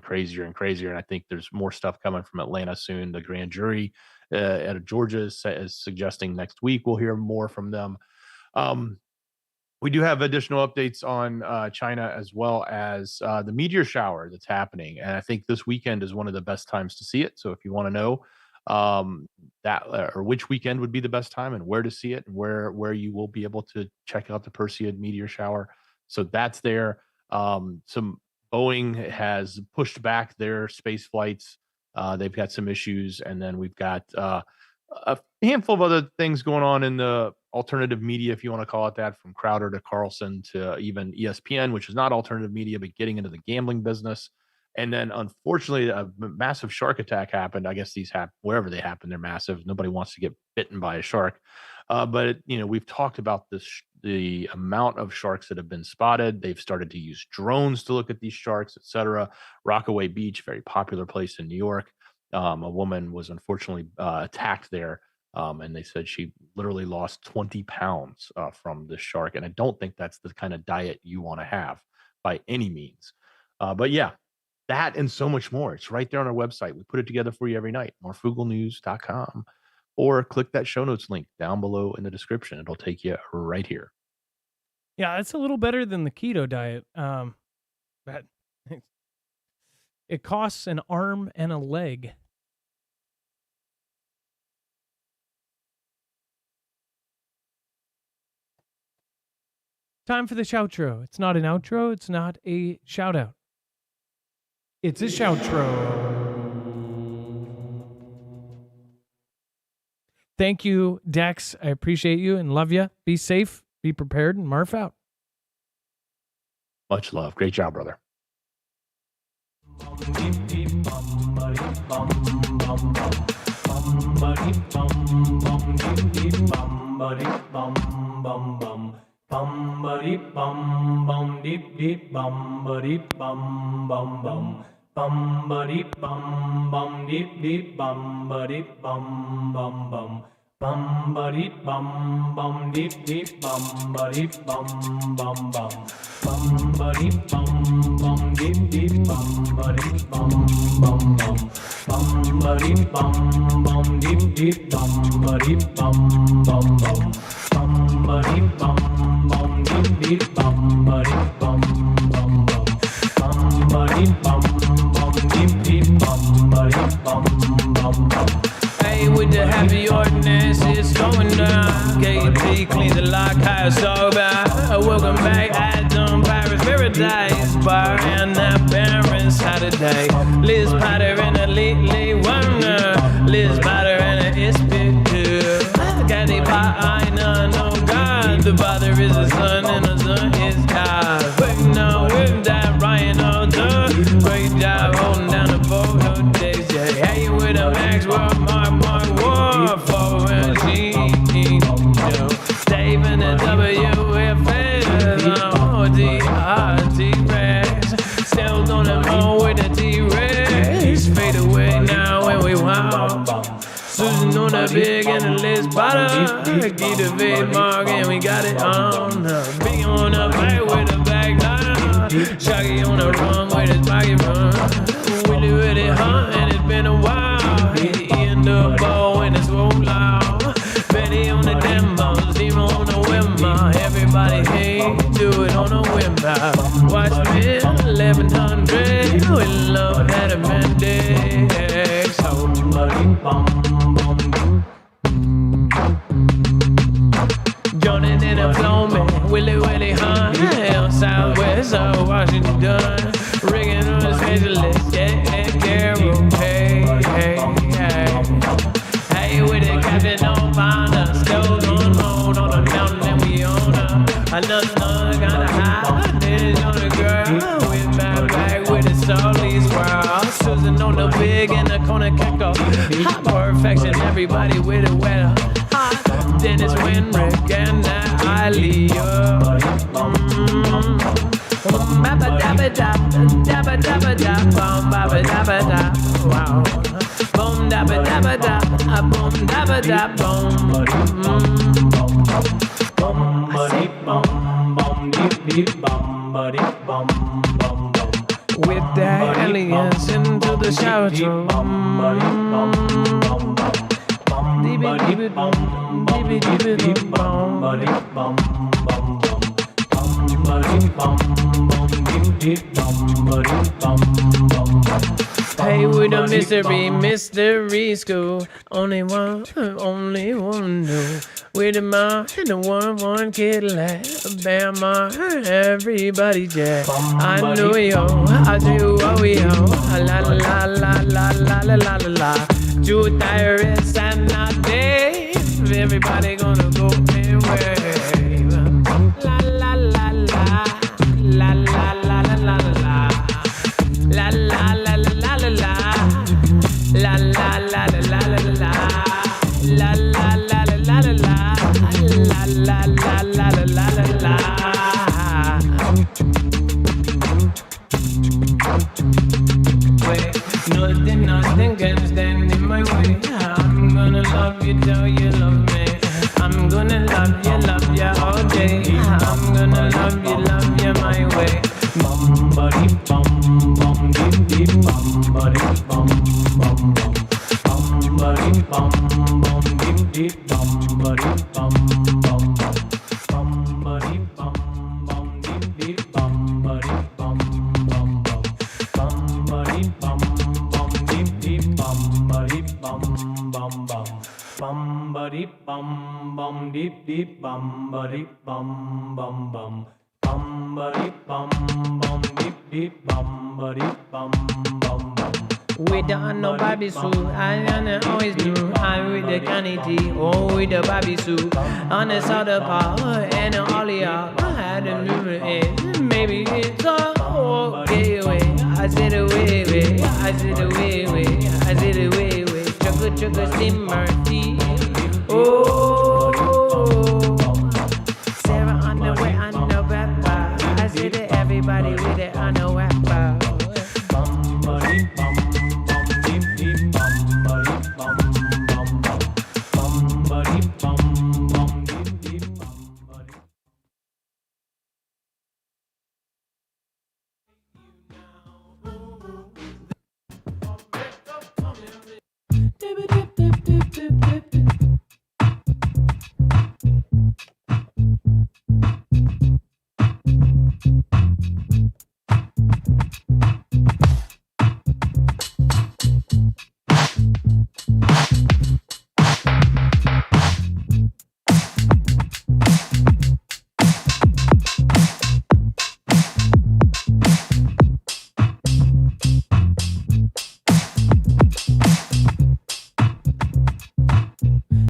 crazier and crazier. And I think there's more stuff coming from Atlanta soon. The grand jury out of Georgia is suggesting next week we'll hear more from them. We do have additional updates on China, as well as the meteor shower that's happening. And I think this weekend is one of the best times to see it. So if you want to know that or which weekend would be the best time and where to see it and where you will be able to check out the Perseid meteor shower, so that's there. Some Boeing has pushed back their space flights. They've got some issues, and then we've got a handful of other things going on in the alternative media, if you want to call it that, from Crowder to Carlson to even ESPN, which is not alternative media, but getting into the gambling business. And then, unfortunately, a massive shark attack happened. I guess these happen wherever they happen. They're massive. Nobody wants to get bitten by a shark. But we've talked about this the amount of sharks that have been spotted. They've started to use drones to look at these sharks, etc. Rockaway Beach, very popular place in New York. A woman was unfortunately attacked there, and they said she literally lost 20 pounds from this shark. And I don't think that's the kind of diet you want to have by any means. But yeah, that and so much more. It's right there on our website. We put it together for you every night, marfooglenews.com. Or click that show notes link down below in the description. It'll take you right here. Yeah, it's a little better than the keto diet. But it costs an arm and a leg. Time for the shoutro. It's not an outro. It's not a shout out. It's a shoutro. Thank you, Dex. I appreciate you and love you. Be safe, be prepared, and Marf out. Much love. Great job, brother. Bum buddy bum bum deep deep bum buddy bum bum bum bum buddy bum bum deep deep bum buddy bum bum bum bum buddy bum bum deep deep bum buddy bum bum bum bum buddy bum bum deep deep bum buddy bum bum bum bum buddy bum bum deep deep bum buddy bum bum bum bum buddy bum deep deep bum buddy bum bum bum. Hey, with the heavy ordinance, it's going down. KT cleans the lock, high sober. Welcome back, Adam Paris Paradise Bar and that Baron Saturday. Liz Potter and a Lee Wagner. Liz Potter and a Ispit. Caddy Pot, I know God. The father is the son and the son is God. Waiting on with that Ryan Alder. Great job holding down the photo days. Yeah, hey, with a Maxwell, Mark War, for a G. Dave and the WFS, ODRT-Rex. Still on the moon with the T-Rex. Fade away now when we wow. Susan on the big and the Liz Potter. Get the big mark and we got it on. Big on the back with the back line. Shaggy on the run with his pocket run. Willie with it hunt and it's been a while. Hit the end of the bow and it's roll loud. Betty on the demo, Zemo on the wimmer. Everybody hey, do it on a wimmer. Watch me 1100 with love had a mandate. Somebody bum. Johnny in a flow man, Willie Hunt, hell Southwest of Washington, rigging on the specialist, yeah, Carol, hey, with the captain on founder, still on hold on the mountain and we own her. Another kinda high, then on the ground, with my back with the Sully's world. Susan on the big and the corner kicker, hot perfection, everybody with a wetter. Dennis Winrick and that Aliyah. Dabba dabba dabba dabba dabba bum babba dabba dabba wow. Boom dabba dabba dabba boom dabba dabba boom. Buddy bum bum deep deep bum buddy bum bum bum. With the aliens into the shower room. Buddy bum bum bum. Buddy bum buddy bum buddy bum bum bum. Buddy bum deep bum buddy bum bum bum. Hey, with a mystery school. Only one knew. With a mom and a one kid lad. Bama, everybody jet. I knew yo, I do oh yo. La la la la la la la la la. Two tyrants and not Dave. Everybody gonna go anywhere. La la la la. La la la la la la. La la la la la la la. La la la la la la la. La la la la la la la. La la la la la la love you till you love me. I'm gonna love you all day. I'm gonna love you my way. Bum buddy bum bum deep deep bum buddy bum bum bum bum buddy bum bum deep deep bum buddy bum bum bum bum buddy bum bum deep deep bum buddy bum bum bum bum buddy bum bum deep deep bum buddy bum bum bum bum buddy bum bum deep deep bum buddy bum bum bum bum buddy bum bum deep deep bum buddy bum bum bum. With the no Bobby suit, I always knew I'm with the Kennedy, oh with the Bobby suit. On the south of power and the Olia, I had a new end. Maybe it's all okay way. I said away, I said away, I said away, chugga chugga simmer tea. Oh.